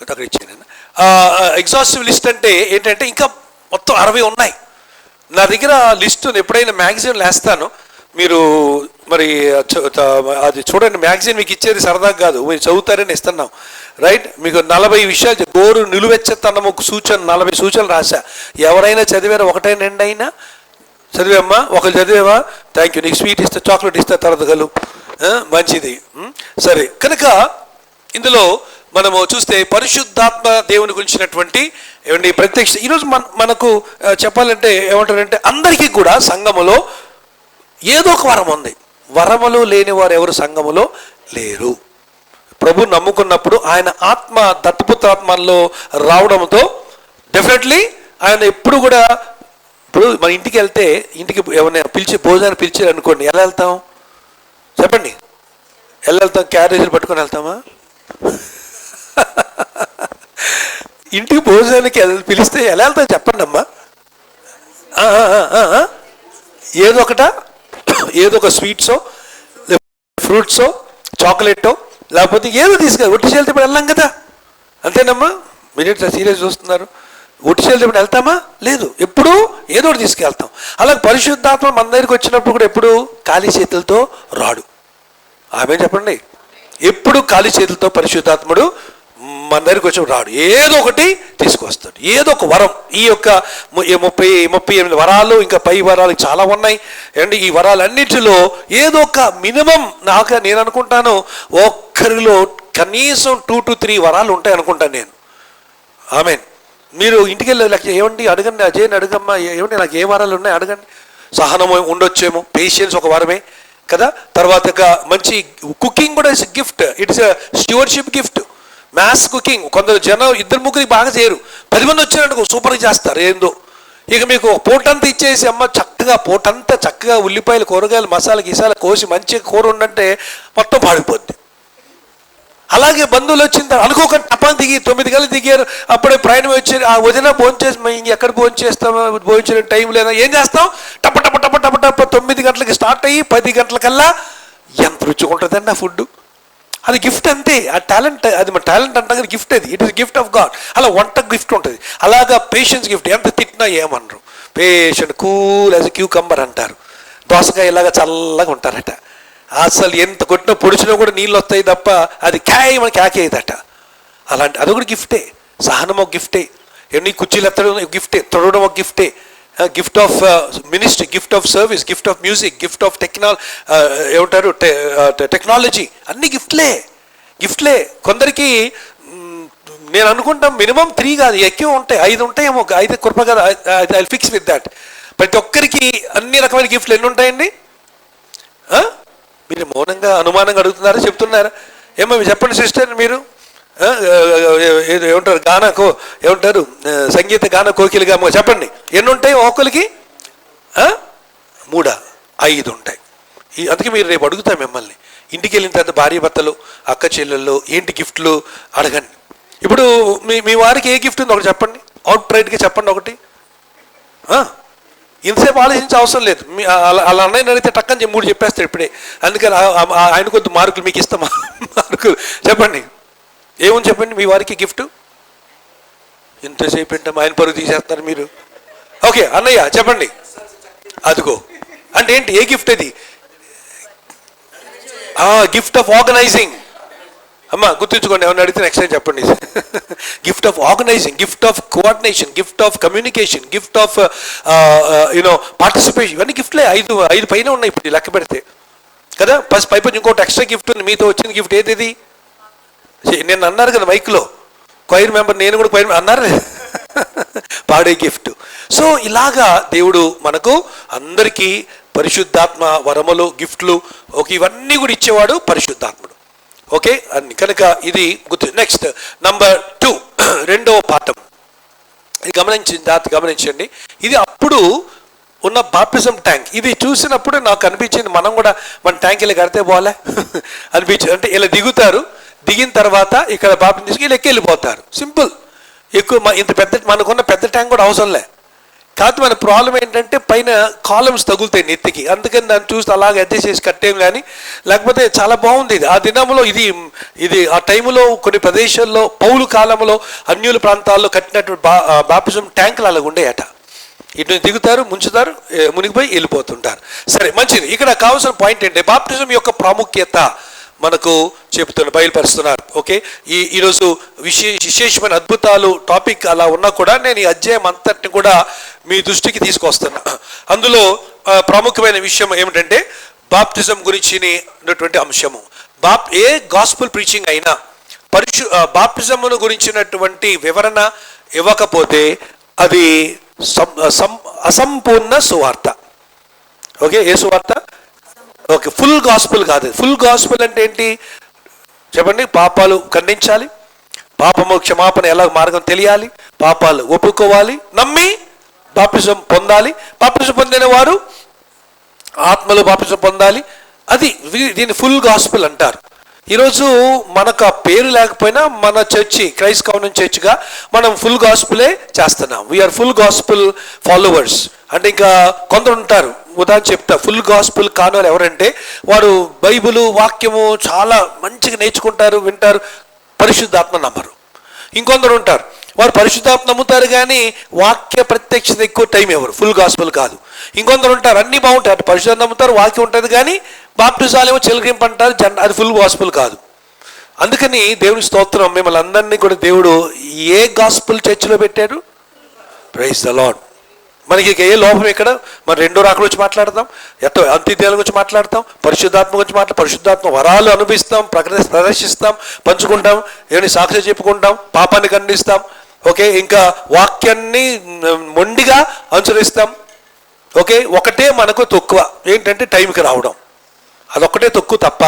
అక్కడ ఇచ్చాను. ఎగ్జాస్టివ్ లిస్ట్ అంటే ఏంటంటే ఇంకా మొత్తం 60 ఉన్నాయి నా దగ్గర. లిస్టు ఎప్పుడైనా మ్యాగజైన్లు వేస్తాను, మీరు మరి అది చూడండి. మ్యాగజైన్ మీకు ఇచ్చేది సరదాగా కాదు, మీరు చదువుతారని ఇస్తున్నాం, రైట్? మీకు 40 విషయాలు, గోరు నిలువెచ్చతనం ఒక సూచన, 40 సూచనలు రాశా. ఎవరైనా చదివారా? 1 అయినా చదివామ్మా? ఒకరు చదివేవా? Thank you. నీకు స్వీట్ ఇస్తా, చాక్లెట్ ఇస్తా, తర్వాత గలు మంచిది. సరే, కనుక ఇందులో మనము చూస్తే పరిశుద్ధాత్మ దేవుని గురించినటువంటి ఏమండి ప్రత్యక్ష. ఈరోజు మనకు చెప్పాలంటే ఏమంటారంటే అందరికీ కూడా సంఘములో ఏదో ఒక వరం ఉంది. వరములు లేని వారు ఎవరు సంఘములో లేరు. ప్రభు నమ్ముకున్నప్పుడు ఆయన ఆత్మ దత్తపుత్రాత్మలో రావడంతో డెఫినెట్లీ ఆయన ఎప్పుడు కూడా, ఇప్పుడు మన ఇంటికి వెళ్తే, ఇంటికి ఏమైనా భోజనాన్ని పిలిచారు అనుకోండి, ఎలా వెళ్తాం చెప్పండి? ఎలా వెళ్తాం? క్యారేజీలు పట్టుకొని వెళ్తామా? ఇంటికి భోజనానికి పిలిస్తే ఎలా వెళ్తాం చెప్పండి అమ్మా? ఏదో ఒక స్వీట్సో, ఫ్రూట్సో, చాక్లెట్టో, లేకపోతే ఏదో తీసుకెళ్ళి ఒట్టి వెళ్తే ఇప్పుడు వెళ్ళాం కదా, అంతేనమ్మా? మీరు సీరియస్ చూస్తున్నారు. ఒట్టి వెళ్తే ఇప్పుడు వెళ్తామా? లేదు, ఎప్పుడు ఏదో ఒకటి తీసుకెళ్తాం. అలాగే పరిశుద్ధాత్మ మన దగ్గరికి వచ్చినప్పుడు కూడా ఎప్పుడు ఖాళీ చేతులతో రాడు. ఆమె చెప్పండి, ఎప్పుడు ఖాళీ చేతులతో పరిశుద్ధాత్ముడు మన దగ్గరికి వచ్చి రాడు. ఏదో ఒకటి తీసుకొస్తాడు, ఏదో ఒక వరం. ఈ యొక్క 38 వరాలు, ఇంకా పై వరాలు చాలా ఉన్నాయి. అండ్ ఈ వరాలన్నింటిలో ఏదో ఒక మినిమం నేను అనుకుంటాను ఒక్కరిలో కనీసం 2 to 3 వరాలు ఉంటాయి అనుకుంటాను నేను. ఆమెన్. మీరు ఇంటికి వెళ్ళి ఏమండి అడగండి, అజయ్ని అడగమ్మా, ఏమండి నాకు ఏ వరాలు ఉన్నాయి అడగండి. సహనం ఉండొచ్చేమో, పేషెన్స్ ఒక వరమే కదా. తర్వాత మంచి కుకింగ్ కూడా it's gift. It's stewardship gift. Maths cooking, కొందరు జనం 2-3 బాగా చేయరు, 10 మంది వచ్చారనుకో సూపర్గా చేస్తారు ఏందో. ఇక మీకు పూటంతా ఇచ్చేసి అమ్మ చక్కగా పూటంతా చక్కగా ఉల్లిపాయలు, కూరగాయలు, మసాలా గిసాలు కోసి మంచిగా కూర ఉండంటే మొత్తం పాడిపోద్ది. అలాగే బంధువులు వచ్చింది అనుకోకుండా టపాన్ దిగి 9 గంటలు దిగారు, అప్పుడే ప్రయాణం వచ్చి ఆ వదిన భోజనం చేసి ఇంక ఎక్కడ భోజనం చేస్తాం, భోజనం టైం లేదా, ఏం చేస్తాం, టప టప టప టప టప 9 గంటలకి స్టార్ట్ అయ్యి 10 గంటలకల్లా ఎంత రుచిగా ఉంటుందండి ఆ ఫుడ్. అది గిఫ్ట్ అంతే, ఆ టాలెంట్, అది మన టాలెంట్ అంటాం కదా, గిఫ్ట్ అది, it is gift of God. అలా వంట గిఫ్ట్ ఉంటుంది, అలాగా పేషెన్స్ గిఫ్ట్. ఎంత తిట్టినా ఏమనరు, పేషెంట్ కూల్ యాజ్ క్యూకంబర్ అంటారు. దోసకాయ ఇలాగా చల్లగా ఉంటారట, అసలు ఎంత కొట్టినా పొడిచినా కూడా నీళ్ళు వస్తాయి తప్ప అది మన క్యాకేదట. అలాంటి అది కూడా గిఫ్టే. సహనం ఒక గిఫ్టే, ఎన్ని కుర్చీలు ఎత్తడం గిఫ్టే, తొడవడం ఒక గిఫ్టే. Gift of ministry, gift of service, gift of music, gift of ఏమంటారు టెక్నాలజీ, అన్ని గిఫ్ట్లే. కొందరికి నేను అనుకుంటాం మినిమం 3 కాదు, ఎక్కువ ఉంటాయి, 5 ఉంటాయేమో, 5 కృప కదా, ఐ ఫిక్స్ విత్ దాట్. ప్రతి ఒక్కరికి అన్ని రకమైన గిఫ్ట్లు ఎన్ని ఉంటాయండి? మీరు మౌనంగా అనుమానంగా అడుగుతున్నారా, చెప్తున్నారా? ఏమో చెప్పండి సిస్టర్, మీరు ఏమంటారు ఏమంటారు సంగీత గాన కోకిలుగా చెప్పండి, ఎన్ని ఉంటాయి ఒక్కొక్కరికి? 3, 5 ఉంటాయి. అందుకే మీరు రేపు అడుగుతాం మిమ్మల్ని, ఇంటికి వెళ్ళిన తర్వాత భార్య భర్తలు, అక్క చెల్లెళ్ళు ఏంటి గిఫ్ట్లు అడగండి. ఇప్పుడు మీ వారికి ఏ గిఫ్ట్ ఉందో ఒకటి చెప్పండి, అవుట్ రైట్గా చెప్పండి ఒకటి. ఇంతసేపు ఆలోచించే అవసరం లేదు, అలా అన్నయ్యని అడిగితే టక్కని 3 చెప్పేస్తాడు ఇప్పుడే. అందుకని ఆయన కొద్ది మార్కులు మీకు ఇస్తామా? మార్కులు చెప్పండి, ఏముంది చెప్పండి మీ వారికి గిఫ్ట్. ఇంతసేపు ఏంటమ్మా ఆయన పరుగు తీసేస్తారు మీరు. ఓకే అన్నయ్య చెప్పండి. అదిగో అంటే ఏంటి, ఏ గిఫ్ట్ అది? Gift of organising. అమ్మా గుర్తుంచుకోండి, ఏమన్నా అడిగితే నెక్స్ట్ టైం చెప్పండి. Gift of organising, gift of coordination, gift of communication, gift of participation, ఇవన్నీ గిఫ్ట్లే. 5 పైన ఉన్నాయి ఇప్పుడు లెక్క పెడితే కదా. పైపు ఇంకోటి ఎక్స్ట్రా గిఫ్ట్ ఉంది, మీతో వచ్చిన గిఫ్ట్ ఏది? నేను అన్నారు కదా మైక్లో, క్వైర్ మెంబర్, నేను కూడా క్వైర్ అన్నారు, పాడే గిఫ్ట్. సో ఇలాగా దేవుడు మనకు అందరికీ పరిశుద్ధాత్మ వరములు, గిఫ్ట్లు, ఓకే, ఇవన్నీ కూడా ఇచ్చేవాడు పరిశుద్ధాత్ముడు. ఓకే అన్ని కనుక ఇది గుర్తు. నెక్స్ట్ నంబర్ 2, 2వ పాఠం. ఇది గమనించండి, ఇది అప్పుడు ఉన్న బాప్టిజం ట్యాంక్. ఇది చూసినప్పుడు నాకు అనిపించింది మనం కూడా మన ట్యాంక్ ఇలా కడితే పోలే అనిపించింది. అంటే ఇలా దిగిన తర్వాత ఇక్కడ బాప్టిజం తీసుకు వీళ్ళు వెళ్ళిపోతారు, సింపుల్. ఎక్కువ ఇంత పెద్ద మనకున్న పెద్ద ట్యాంక్ కూడా అవసరం లే. కాదు మన ప్రాబ్లం ఏంటంటే పైన కాలమ్స్ తగులుతాయి నెత్తికి, అందుకని దాన్ని చూస్తే అలాగే అడ్జస్ట్ చేసి కట్టేం. కానీ లేకపోతే చాలా బాగుంది ఇది. ఆ దినంలో ఇది ఆ టైంలో కొన్ని ప్రదేశాల్లో పౌలు కాలంలో అన్యుల ప్రాంతాల్లో కట్టినటువంటి బాప్టిజం ట్యాంకులు అలాగ ఉండేయట. ఇటు దిగుతారు, ముంచుతారు, మునిగిపోయి వెళ్ళిపోతుంటారు. సరే మంచిది. ఇక్కడ కావాల్సిన పాయింట్ ఏంటంటే బాప్టిజం యొక్క ప్రాముఖ్యత మనకు బయలుపరుస్తున్నారు. ఓకే, ఈరోజు విశేషమైన అద్భుతాలు టాపిక్ అలా ఉన్నా కూడా నేను ఈ అధ్యాయం అంతటిని కూడా మీ దృష్టికి తీసుకొస్తున్నా. అందులో ప్రాముఖ్యమైన విషయం ఏమిటంటే బాప్టిజం గురించి ఉన్నటువంటి అంశము. ఏ గాస్పుల్ ప్రీచింగ్ అయినా బాప్టిజమును గురించినటువంటి వివరణ ఇవ్వకపోతే అది అసంపూర్ణ సువార్త. ఓకే, ఏ సువార్త? ఓకే, ఫుల్ గాస్పుల్ కాదు. ఫుల్ గాస్పుల్ అంటే ఏంటి చెప్పండి? పాపాలు ఖండించాలి, పాపము క్షమాపణ ఎలా మార్గం తెలియాలి, పాపాలు ఒప్పుకోవాలి, నమ్మి బాప్టిజం పొందాలి, బాప్టిజం పొందిన వారు ఆత్మలో బాప్టిజం పొందాలి. అది దీన్ని ఫుల్ గాస్పుల్ అంటారు. ఈరోజు మనకు ఆ పేరు లేకపోయినా మన చర్చి క్రైస్ట్ కవెనెంట్ చర్చ్గా మనం ఫుల్ గాస్పులే చేస్తున్నాం. We are full gospel followers. అంటే ఇంకా కొందరు ఉంటారు, ఉదాహరణ చెప్తా, ఫుల్ గాస్పుల్ కాని వాళ్ళు ఎవరంటే వారు బైబిల్ వాక్యము చాలా మంచిగా నేర్చుకుంటారు, వింటారు, పరిశుద్ధాత్మ నమ్మరు. ఇంకొందరు ఉంటారు, వారు పరిశుద్ధాత్మ నమ్ముతారు కానీ వాక్య ప్రత్యక్షత ఎక్కువ టైం ఎవరు, ఫుల్ గాస్పుల్ కాదు. ఇంకొందరు ఉంటారు, అన్నీ బాగుంటాయి, అటు పరిశుద్ధాత్మ నమ్ముతారు, వాక్యం ఉంటుంది కానీ బాప్టిజాలేమో చిలకరింపు అంటారు, అది ఫుల్ గాస్పుల్ కాదు. అందుకని దేవుని స్తోత్రం, మిమ్మల్ని అందరినీ కూడా దేవుడు ఏ గాస్పుల్ చర్చిలో పెట్టాడు? Praise the Lord. మనకి ఏ లోపం ఇక్కడ? మరి 2వ రాకడ గురించి మాట్లాడతాం, అంత్యదినాల గురించి మాట్లాడతాం, పరిశుద్ధాత్మ గురించి పరిశుద్ధాత్మ వరాలు అనుభవిస్తాం, ప్రదర్శిస్తాం, పంచుకుంటాం, ఏమైనా సాక్షి చెప్పుకుంటాం, పాపాన్ని ఖండిస్తాం. ఓకే, ఇంకా వాక్యాన్ని మొండిగా అనుసరిస్తాం. ఓకే, ఒకటే మనకు తక్కువ ఏంటంటే టైంకి రావడం, అదొక్కటే తక్కువ తప్ప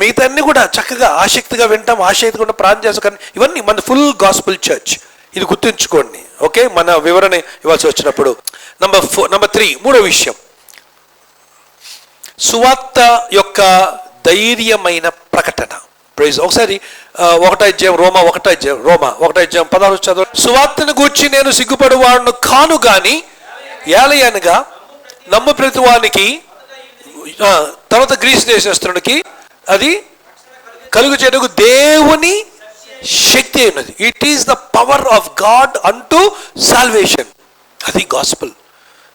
మిగతా అన్ని కూడా చక్కగా ఆసక్తిగా వింటాం, ఆసక్తిగా ప్రార్థన చేస్తాం. ఇవన్నీ మన ఫుల్ గాస్పుల్ చర్చ్. ఇది గుర్తుంచుకోండి. ఓకే, మన వివరణ ఇవ్వాల్సి వచ్చినప్పుడు. నంబర్ 3, 3వ విషయం, సువార్త యొక్క ధైర్యమైన ప్రకటన. ప్రైజ్. ఒకసారి 1 చదువు. సువార్తను గూర్చి నేను సిగ్గుపడువాడును కాను గాని ఏలయనగా నమ్ము ప్రతి వానికి తర్వాత గ్రీస్ దేశస్తునికి అది కలుగు చెడుగు దేవుని శక్తి అయినది. It is the power of God అంటూ సాల్వేషన్. అది గాస్పుల్.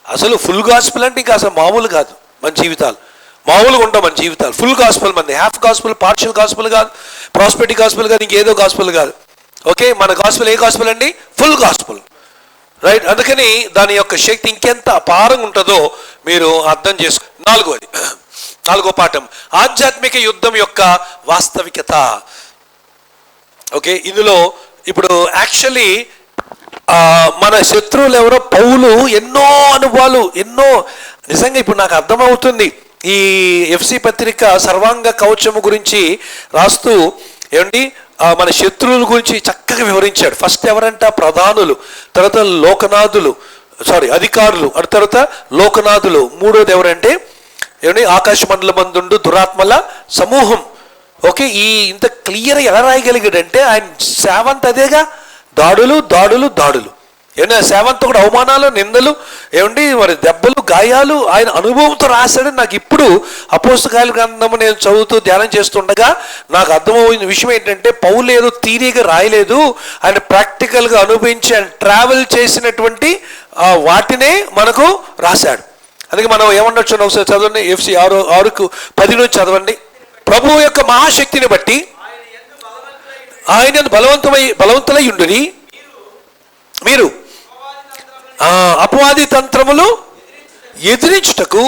అసలు ఫుల్ గాస్పుల్ అంటే ఇంకా అసలు మామూలు కాదు. మన జీవితాలు మామూలుగా ఉంటాం. మన జీవితాలు ఫుల్ గాస్పుల్, మంది హాఫ్ గాస్పుల్, పార్షియల్ గాస్పుల్ కాదు, ప్రాస్పెరిటీ గాస్పుల్ కాదు, ఇంకేదో గాస్పుల్ కాదు. ఓకే, మన గాస్పుల్ ఏ గాస్పుల్ అండి? Full gospel, right. అందుకని దాని యొక్క శక్తి ఇంకెంత అపారంగా ఉంటుందో మీరు అర్థం చేసుకో. నాలుగో పాఠం, ఆధ్యాత్మిక యుద్ధం యొక్క వాస్తవికత. ఓకే, ఇందులో ఇప్పుడు యాక్చువల్లీ మన శత్రువులు ఎవరో పౌలు ఎన్నో అనుభవాలు, ఎన్నో నిజంగా ఇప్పుడు నాకు అర్థమవుతుంది. ఈ ఎఫ్సి పత్రిక సర్వాంగ కవచము గురించి రాస్తూ ఏమండి మన శత్రువుల గురించి చక్కగా వివరించాడు. ఫస్ట్ ఎవరంట? ప్రధానులు, తర్వాత అధికారులు, తర్వాత లోకనాథులు, మూడోది ఎవరంటే ఏమండి ఆకాశ మండల మందుండు దురాత్మల సమూహం. ఓకే, ఈ ఇంత క్లియర్ ఎలా రాయగలిగాడంటే ఆయన సేవంత అదేగా, దాడులు దాడులు దాడులు. ఏమన్నా సేవంతో కూడా అవమానాలు, నిందలు, ఏమండి మరి దెబ్బలు, గాయాలు ఆయన అనుభవంతో రాశాడు. నాకు ఇప్పుడు అపోస్తకాల గ్రంథము నేను చదువుతూ ధ్యానం చేస్తుండగా నాకు అర్థమైన విషయం ఏంటంటే పౌలు ఏదో థియరీగా రాయలేదు, ఆయన ప్రాక్టికల్గా అనుభవించి ఆయన ట్రావెల్ చేసినటువంటి వాటినే మనకు రాశాడు. అందుకే మనం ఏమన్నొచ్చు ఒకసారి చదవండి. ఎఫ్సి 6:10 నుంచి చదవండి. ప్రభువు యొక్క మహాశక్తిని బట్టి ఆయన బలవంతులై ఉండుని మీరు అపవాది తంత్రములు ఎదిరించుటకు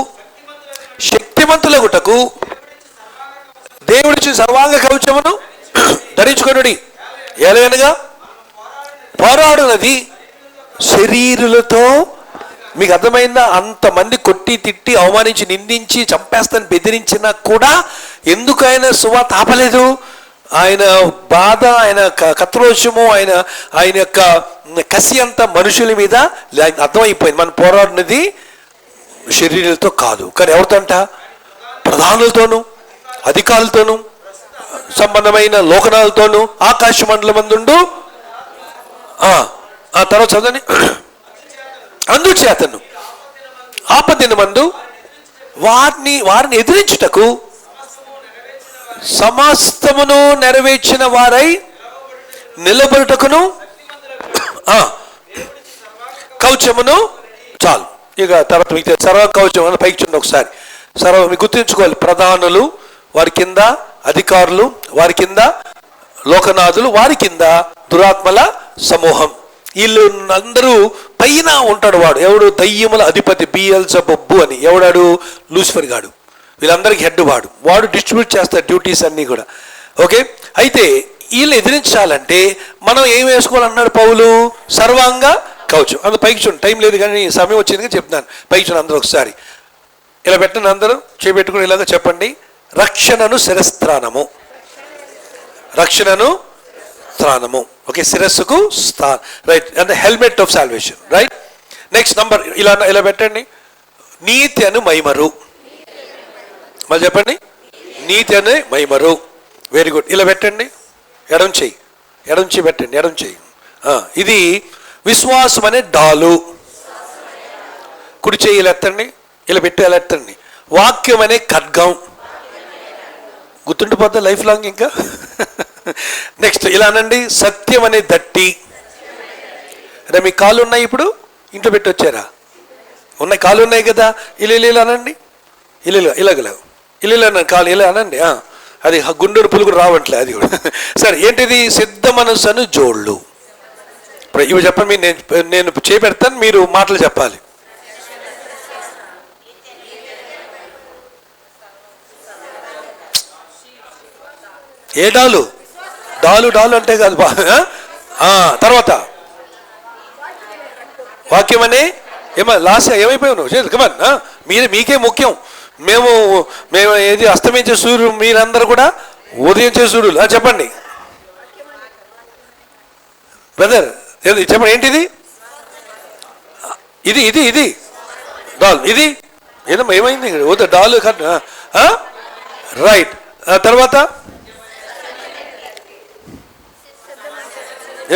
శక్తిమంతులగుటకు దేవుడిచ్చిన సర్వాంగ కవచమును ధరించుకొనుడి. ఏలయనగా పోరాడునది శరీరులతో. మీకు అర్థమైందా? అంతమంది కొట్టి తిట్టి అవమానించి నిందించి చంపేస్తాను బెదిరించినా కూడా ఎందుకు ఆయన సువార్త ఆపలేదు? ఆయన బాధ, ఆయన కత్రోషము, ఆయన యొక్క కసి అంతా మనుషుల మీద అర్థమైపోయింది. మనం పోరాడినది శరీరాలతో కాదు, కానీ ఎవరితోంట? ప్రధానులతోనూ, అధికారులతోనూ, సంబంధమైన లోకనాలతోనూ, ఆకాశ మండలం మందుండు. తర్వాత చదవండి. అందుచేతను ఆపదిన మందు వారిని ఎదిరించుటకు సమస్తమును నెరవేర్చిన వారై నిలబడుటకును కవచమును. చాలు, ఇక తర్వాత మీకు సర్వ కవచం అని పైకి చూడండి ఒకసారి. మీకు గుర్తుంచుకోవాలి, ప్రధానులు, వారి కింద అధికారులు, వారి కింద లోకనాథులు, వారి కింద దురాత్మల సమూహం. వీళ్ళు అందరూ పైన ఉంటాడు వాడు. ఎవడు? దయ్యముల అధిపతి బెయల్జెబూబు అని. ఎవడాడు? లూసిఫర్ గాడు. వీళ్ళందరికీ హెడ్ వాడు డిస్ట్రిబ్యూట్ చేస్తాడు డ్యూటీస్ అన్నీ కూడా. ఓకే, అయితే వీళ్ళు ఎదిరించాలంటే మనం ఏం వేసుకోవాలన్నాడు పౌలు? సర్వాంగ కవచం. అందులో పైకి చూడండి, టైం లేదు కానీ సమయం వచ్చింది చెప్తున్నాను. పైకి చూడండి అందరూ ఒకసారి. ఇలా పెట్టండి, అందరూ చేపెట్టుకుని ఇలాగ చెప్పండి. రక్షణను శిరస్త్రాణము, రక్షణను స్థానము. ఓకే, శిరస్సుకు రైట్, అంటే helmet of salvation, right. Next number ఇలా పెట్టండి. నీతి అను మైమరు. మళ్ళీ చెప్పండి, నీతి అనే మైమరు. Very good. ఇలా పెట్టండి, ఎడం చెయ్యి పెట్టండి, ఎడం చెయ్యి. ఇది విశ్వాసం అనే డాలు. కుడి చెయ్యి ఇలా ఎత్తండి, ఇలా పెట్టి ఇలా ఎత్తండి. వాక్యం అనే ఖడ్గం. గుర్తుండిపోద్దా లైఫ్ లాంగ్ ఇంకా. నెక్స్ట్ ఇలా అనండి, సత్యం అనే దట్టి. అదే మీ కాళ్ళు ఉన్నాయి, ఇప్పుడు ఇంట్లో పెట్టి వచ్చారా? ఉన్నాయి, కాళ్ళు ఉన్నాయి కదా. ఇలా అనండి, ఇలా కాళ్ళు ఇలా అనండి. అది గుండెడు పులుగుడు రావట్లే అది కూడా. సరే, ఏంటిది? సిద్ధ మనస్సును జోళ్ళు. ఇప్పుడు ఇవి చెప్పండి, నేను చేపెడతాను, మీరు మాటలు చెప్పాలి. ఏ డాలు? డాలు అంటే కాదు. తర్వాత వాక్యం అనే లాస్ట్ ఏమైపోయావు నువ్వు? కమన్, మీకే ముఖ్యం. మేము ఏది అస్తమించే సూర్యుడు, మీరందరూ కూడా ఉదయించే సూర్యుడు. చెప్పండి బ్రదర్, చెప్పండి ఏంటిది? ఇది డాల్. ఇది ఏదమ్మా, ఏమైంది? డాలు రైట్. తర్వాత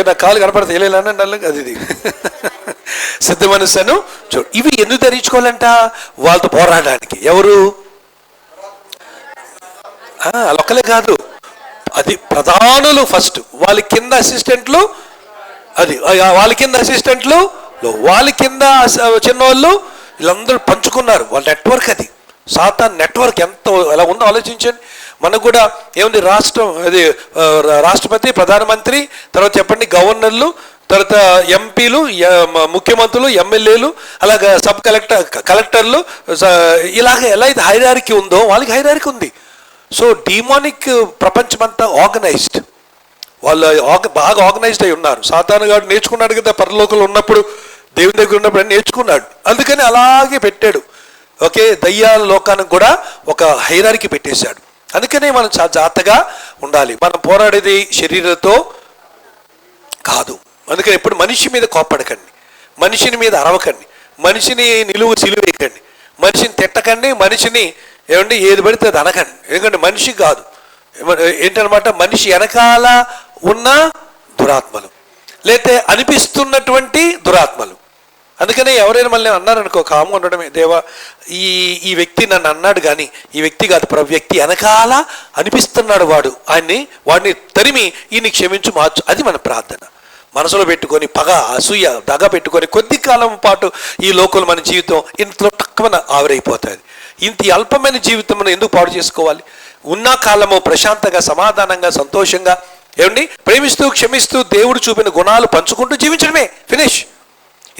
నా కాలు కనపడితే వెళ్ళానండి అల్లు అది ఇది సిద్ధ మనస్సును చూడు. ఇవి ఎందుకు ధరించుకోవాలంట? వాళ్ళతో పోరాడడానికి. ఎవరు? ఒక్కలే కాదు, అది ప్రధానులు ఫస్ట్, వాళ్ళ కింద అసిస్టెంట్లు, అది వాళ్ళ కింద అసిస్టెంట్లు, వాళ్ళ కింద చిన్నవాళ్ళు, వీళ్ళందరూ పంచుకున్నారు. వాళ్ళ నెట్వర్క్ అది. సాతాన్ నెట్వర్క్ ఎంత ఎలా ఉందో ఆలోచించండి. మనకు కూడా ఏముంది? రాష్ట్రం, అది రాష్ట్రపతి, ప్రధానమంత్రి, తర్వాత చెప్పండి గవర్నర్లు, తర్వాత ఎంపీలు, ముఖ్యమంత్రులు, ఎమ్మెల్యేలు, అలాగే సబ్ కలెక్టర్లు, ఇలాగ ఎలా అయితే హైరార్కీ ఉందో వాళ్ళకి హైరార్కీ ఉంది. సో డిమానిక్ ప్రపంచమంతా ఆర్గనైజ్డ్, వాళ్ళు బాగా ఆర్గనైజ్డ్ అయి ఉన్నారు. సాతాను గారు నేర్చుకున్నాడు కదా, పరలోకంలో ఉన్నప్పుడు, దేవుని దగ్గర ఉన్నప్పుడు అని నేర్చుకున్నాడు. అందుకని అలాగే పెట్టాడు. ఓకే, దయ్యాల లోకానికి కూడా ఒక హైరార్కీ పెట్టేశాడు. అందుకనే మనం చాలా జాగ్రత్తగా ఉండాలి. మనం పోరాడేది శరీరంతో కాదు. అందుకని ఎప్పుడు మనిషి మీద కోప్పడకండి, మనిషిని మీద అరవకండి, మనిషిని సిలువేయకండి, మనిషిని తిట్టకండి, మనిషిని ఏమండి ఏది పడితే అది అనకండి. ఎందుకంటే మనిషి కాదు, ఏంటనమాట, మనిషి వెనకాల ఉన్న దురాత్మలు, లేతే అనిపిస్తున్నటువంటి దురాత్మలు. అందుకనే ఎవరైనా మళ్ళీ అన్నారనుకో, కాము ఉండడమే, దేవా ఈ వ్యక్తి నన్ను అన్నాడు కానీ ఈ వ్యక్తి కాదు, వ్యక్తి వెనకాల అనిపిస్తున్నాడు, వాడిని తరిమి ఈయన్ని క్షమించు, మార్చు. అది మన ప్రార్థన. మనసులో పెట్టుకొని పగ, అసూయ, దగ పెట్టుకొని కొద్ది కాలం పాటు ఈ లోకంలో మన జీవితం ఇంట్లో తక్కువ ఆవిరైపోతుంది. ఇంత అల్పమైన జీవితం మనం ఎందుకు పాడు చేసుకోవాలి? ఉన్న కాలము ప్రశాంతంగా, సమాధానంగా, సంతోషంగా, ఏమండి ప్రేమిస్తూ, క్షమిస్తూ, దేవుడు చూపిన గుణాలు పంచుకుంటూ జీవించడమే. ఫినిష్.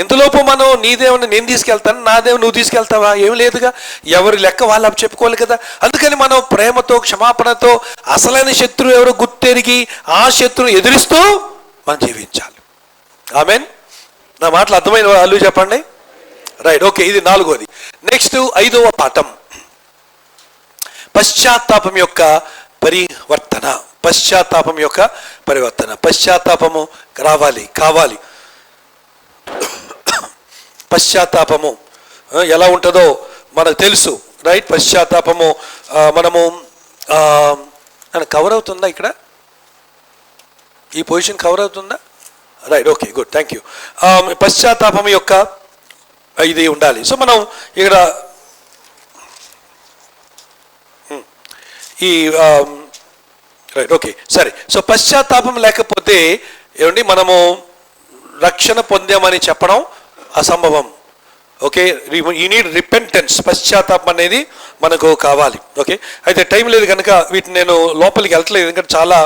ఇంతలోపు మనం నీ దేవుని నేను తీసుకెళ్తాను, నా దేవుని నువ్వు తీసుకెళ్తావా? ఏం లేదుగా. ఎవరి లెక్క వాళ్ళు చెప్పుకోవాలి కదా. అందుకని మనం ప్రేమతో, క్షమాపణతో, అసలైన శత్రువు ఎవరో గుర్తెరిగి ఆ శత్రువుని ఎదిరిస్తూ మనం జీవించాలి. ఆమెన్. నా మాటలు అర్థమైన వాళ్ళు చెప్పండి. Right, okay. ఇది 4వది. నెక్స్ట్ 5వ పాఠం, పశ్చాత్తాపం యొక్క పరివర్తన. పశ్చాత్తాపం యొక్క పరివర్తన. పశ్చాత్తాపము కావాలి. పశ్చాత్తాపము ఎలా ఉంటుందో మనకు తెలుసు. రైట్. పశ్చాత్తాపము మనము కవర్ అవుతుందా? ఇక్కడ ఈ పొజిషన్ కవర్ అవుతుందా? Right, okay, good, thank you. పశ్చాత్తాపం యొక్క ఇది ఉండాలి. సో మనం ఇక్కడ ఈ రైట్, ఓకే, సరే. సో పశ్చాత్తాపం లేకపోతే ఏమండి మనము రక్షణ పొందామని చెప్పడం అసంభవం. Okay, you need repentance. పశ్చాత్తాపం అనేది మనకు కావాలి. ఓకే, అయితే టైం లేదు కనుక వీటిని నేను లోపలికి వెళ్ళట్లేదు, ఎందుకంటే చాలా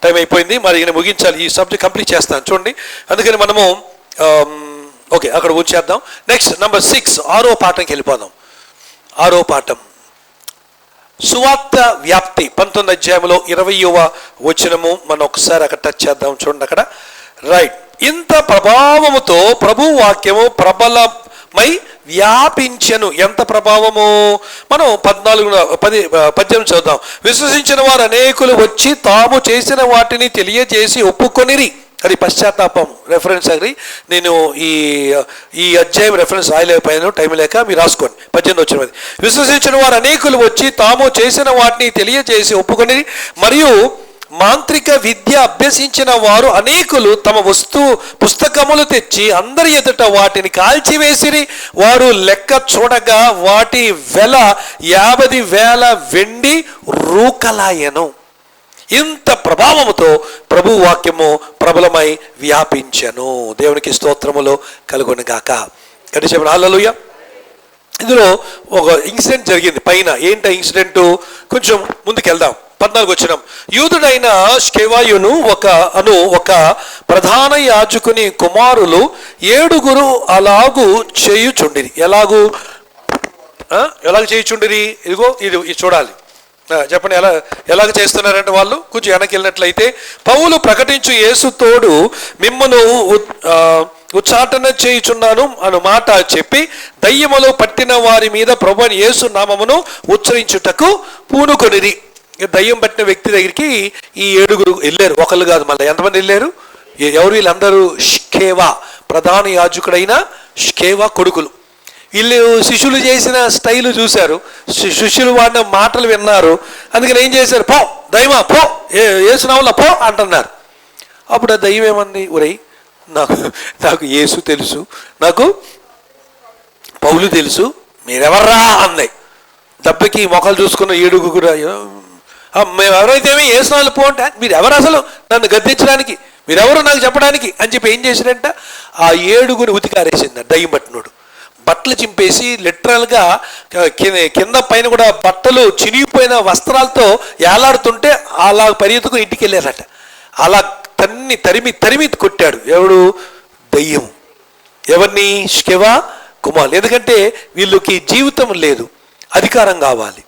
టైం అయిపోయింది. మరి నేను ముగించాలి, ఈ సబ్జెక్ట్ కంప్లీట్ చేస్తాను చూడండి. అందుకని మనము ఓకే అక్కడ ఉంచేద్దాం. నెక్స్ట్ నెంబర్ 6, 6వ పాఠంకి వెళ్ళిపోదాం. 6వ పాఠం, సువార్త వ్యాప్తి. 19వ అధ్యాయంలో 20వ వచనము మనం ఒకసారి అక్కడ టచ్ చేద్దాం చూడండి అక్కడ. రైట్. ఇంత ప్రభావముతో ప్రభు వాక్యము ప్రబలమై వ్యాపించెను. ఎంత ప్రభావము? మనం 14-18 చదువుదాం. విశ్వసించిన వారు అనేకులు వచ్చి తాము చేసిన వాటిని తెలియజేసి ఒప్పుకొనిరి. అది పశ్చాత్తాపం రెఫరెన్స్. అది నేను ఈ అధ్యాయం రెఫరెన్స్ రాయలేకపోయాను, టైం లేక. మీరు రాసుకోండి. 18 వచ్చినది. విశ్వసించిన వారు అనేకులు వచ్చి తాము చేసిన వాటిని తెలియజేసి ఒప్పుకొనిరి. మరియు మాంత్రిక విద్య అభ్యసించిన వారు అనేకులు తమ పుస్తకములు తెచ్చి అందరి ఎదుట వాటిని కాల్చివేసిరి. వారు లెక్క చూడగా వాటి వెల 50,000 వెండి రూకలాయను. ఇంత ప్రభావముతో ప్రభు వాక్యము ప్రబలమై వ్యాపించెను. దేవునికి స్తోత్రములు కలుగునుగాక. అంటే చెప్పండి హల్లెలూయా. ఇందులో ఒక ఇన్సిడెంట్ జరిగింది పైన. ఏంట ఇన్సిడెంట్? కొంచెం ముందుకు వెళ్దాం. 14 వచనం. యూదుడైన స్కెవాయును ఒక ప్రధాన యాజకుని కుమారులు 7 అలాగు చేయుచుండిరి. ఎలాగ చేయుచుండిరి? ఇదిగో ఇది చూడాలి. చెప్పండి ఎలాగ చేస్తున్నారంటే వాళ్ళు కొంచెం వెనక్కి వెళ్ళినట్లయితే, పౌలు ప్రకటించు యేసు తోడు మిమ్మును ఉచ్చాటన చేయుచున్నాను అను మాట చెప్పి దయ్యములు పట్టిన వారి మీద ప్రభువైన యేసు నామమును ఉచ్చరించుటకు పూనుకొనిరి. దయ్యం పట్టిన వ్యక్తి దగ్గరికి ఈ 7 వెళ్ళారు. ఒకళ్ళు కాదు, మళ్ళీ ఎంతమంది వెళ్ళారు? ఎవరు వీళ్ళందరూ? స్కేవా, ప్రధాన యాజకుడైన స్కేవా కొడుకులు. వీళ్ళు శిష్యులు చేసిన స్టైలు చూశారు, శిష్యులు వాడిన మాటలు విన్నారు. అందుకని ఏం చేశారు? పో దయ్యమా పో, యేసు నామములో పో అంటున్నారు. అప్పుడు ఆ దయ్యం ఏమంది, ఒరేయ్ నాకు నాకు యేసు తెలుసు, నాకు పౌలు తెలుసు, మీరెవర్రా అంది. దెబ్బకి మొక్కలు చూసుకున్న 7 మేము ఎవరైతే ఏసునాలు పో అంటే, మీరు ఎవరు అసలు నన్ను గద్దించడానికి, మీరెవరు నాకు చెప్పడానికి అని చెప్పి ఏం చేశారంట, ఆ 7 ఉతికారేసింది దయ్యం పట్టినోడు. బట్టలు చింపేసి లిటరల్గా కింద పైన కూడా బట్టలు చినిగిపోయిన వస్త్రాలతో ఏలాడుతుంటే అలా పరిగెత్తుకుని ఇంటికి వెళ్ళారట. అలా తరిమి కొట్టాడు. ఎవడు? దయ్యం. ఎవరిని? స్కెవా కుమారులు. ఎందుకంటే వీళ్ళకి జీవితం లేదు, అధికారం కావాలి.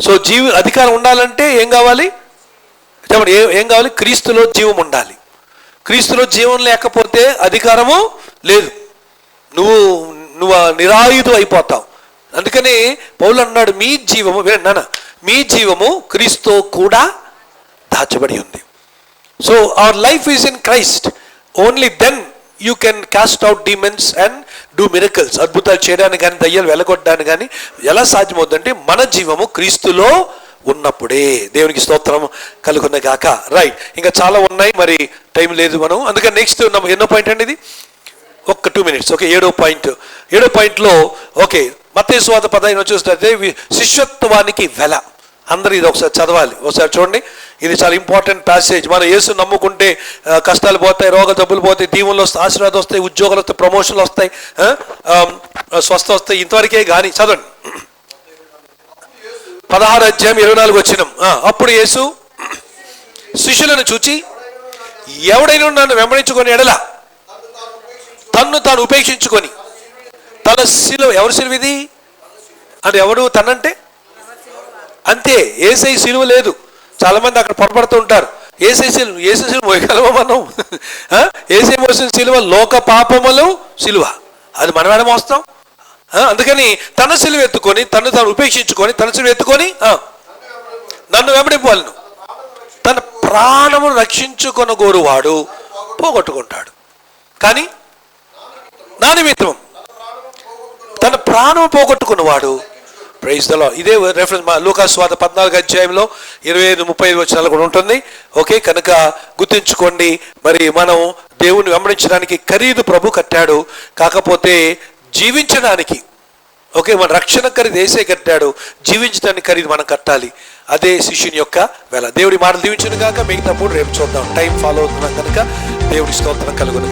సో అధికారం ఉండాలంటే ఏం కావాలి చెప్పండి? ఏం కావాలి? క్రీస్తులో జీవం ఉండాలి. క్రీస్తులో జీవం లేకపోతే అధికారము లేదు, నువ్వు నిరాయుధు అయిపోతావు. అందుకని పౌలు అన్నాడు, మీ జీవము మీ జీవము క్రీస్తుతో కూడా దాచబడి ఉంది. So our life is in Christ. Only then you can cast out demons and do miracles. అద్భుతాలు చేయడానికి కానీ, దయ్యాలు వెళ్ళగొట్టడానికి కానీ ఎలా సాధ్యమవుతుందంటే మన జీవము క్రీస్తులో ఉన్నప్పుడే. దేవునికి స్తోత్రం కలుగున్న గాక. రైట్, ఇంకా చాలా ఉన్నాయి, మరి టైం లేదు మనం. అందుకని నెక్స్ట్ ఎన్నో పాయింట్ అండి ఇది? 2 minutes. ఓకే, 7వ పాయింట్లో ఓకే, మత్తయి సువార్త 15 చూసినట్లయితే శిష్యత్వానికి వెల. అందరూ ఇది ఒకసారి చదవాలి, ఒకసారి చూడండి. ఇది చాలా ఇంపార్టెంట్ ప్యాసేజ్. మనం యేసు నమ్ముకుంటే కష్టాలు పోతాయి, రోగ జబ్బులు పోతాయి, దీవులు వస్తాయి, ఆశీర్వాదాలు వస్తాయి, ఉద్యోగాలు వస్తాయి, ప్రమోషన్లు వస్తాయి, స్వస్థ వస్తాయి. ఇంతవరకే కానీ చదవండి. 16:24. అప్పుడు యేసు శిష్యులను చూచి, ఎవడైనా నన్ను వెంబడించుకొని ఎడల తన్ను తాను ఉపేక్షించుకొని తన శిలువ. ఎవరి శిలువ ఇది అంటే? ఎవడు తనంటే? అంతే, ఏసై శిలువ లేదు. చాలా మంది అక్కడ పొరపడుతూ ఉంటారు. ఏసై శిలువ మోయగలమా మనం? ఏసై మోసిన శిలువ లోక పాపములు శిలువ, అది మనం ఎడ మోస్తాం? అందుకని తన శిలువ ఎత్తుకొని తను తాను ఉపేక్షించుకొని తన శిలువ ఎత్తుకొని నన్ను వెంబడిపోవాలను. తన ప్రాణమును రక్షించుకొనగోరువాడు పోగొట్టుకుంటాడు, కానీ నా నిమిత్తం తన ప్రాణం పోగొట్టుకున్నవాడు. ప్రైజ్ ద లార్డ్. ఇదే రెఫరెన్స్ లూకా సువార్త 14 25-35 కూడా ఉంటుంది. ఓకే, కనుక గుర్తుంచుకోండి. మరి మనం దేవుని వెంబడించడానికి ఖరీదు ప్రభు కట్టాడు, కాకపోతే జీవించడానికి ఓకే మన రక్షణ ఖరీదు వేసే కట్టాడు, జీవించడానికి ఖరీదు మనం కట్టాలి. అదే శిష్యుని యొక్క వేళ. దేవుడి మాటలు దీవించును గాక. మిగతా 3 రేపు చూద్దాం. టైం ఫాలో అవుతున్నాం కనుక దేవుడి స్తోత్రం కలుగును.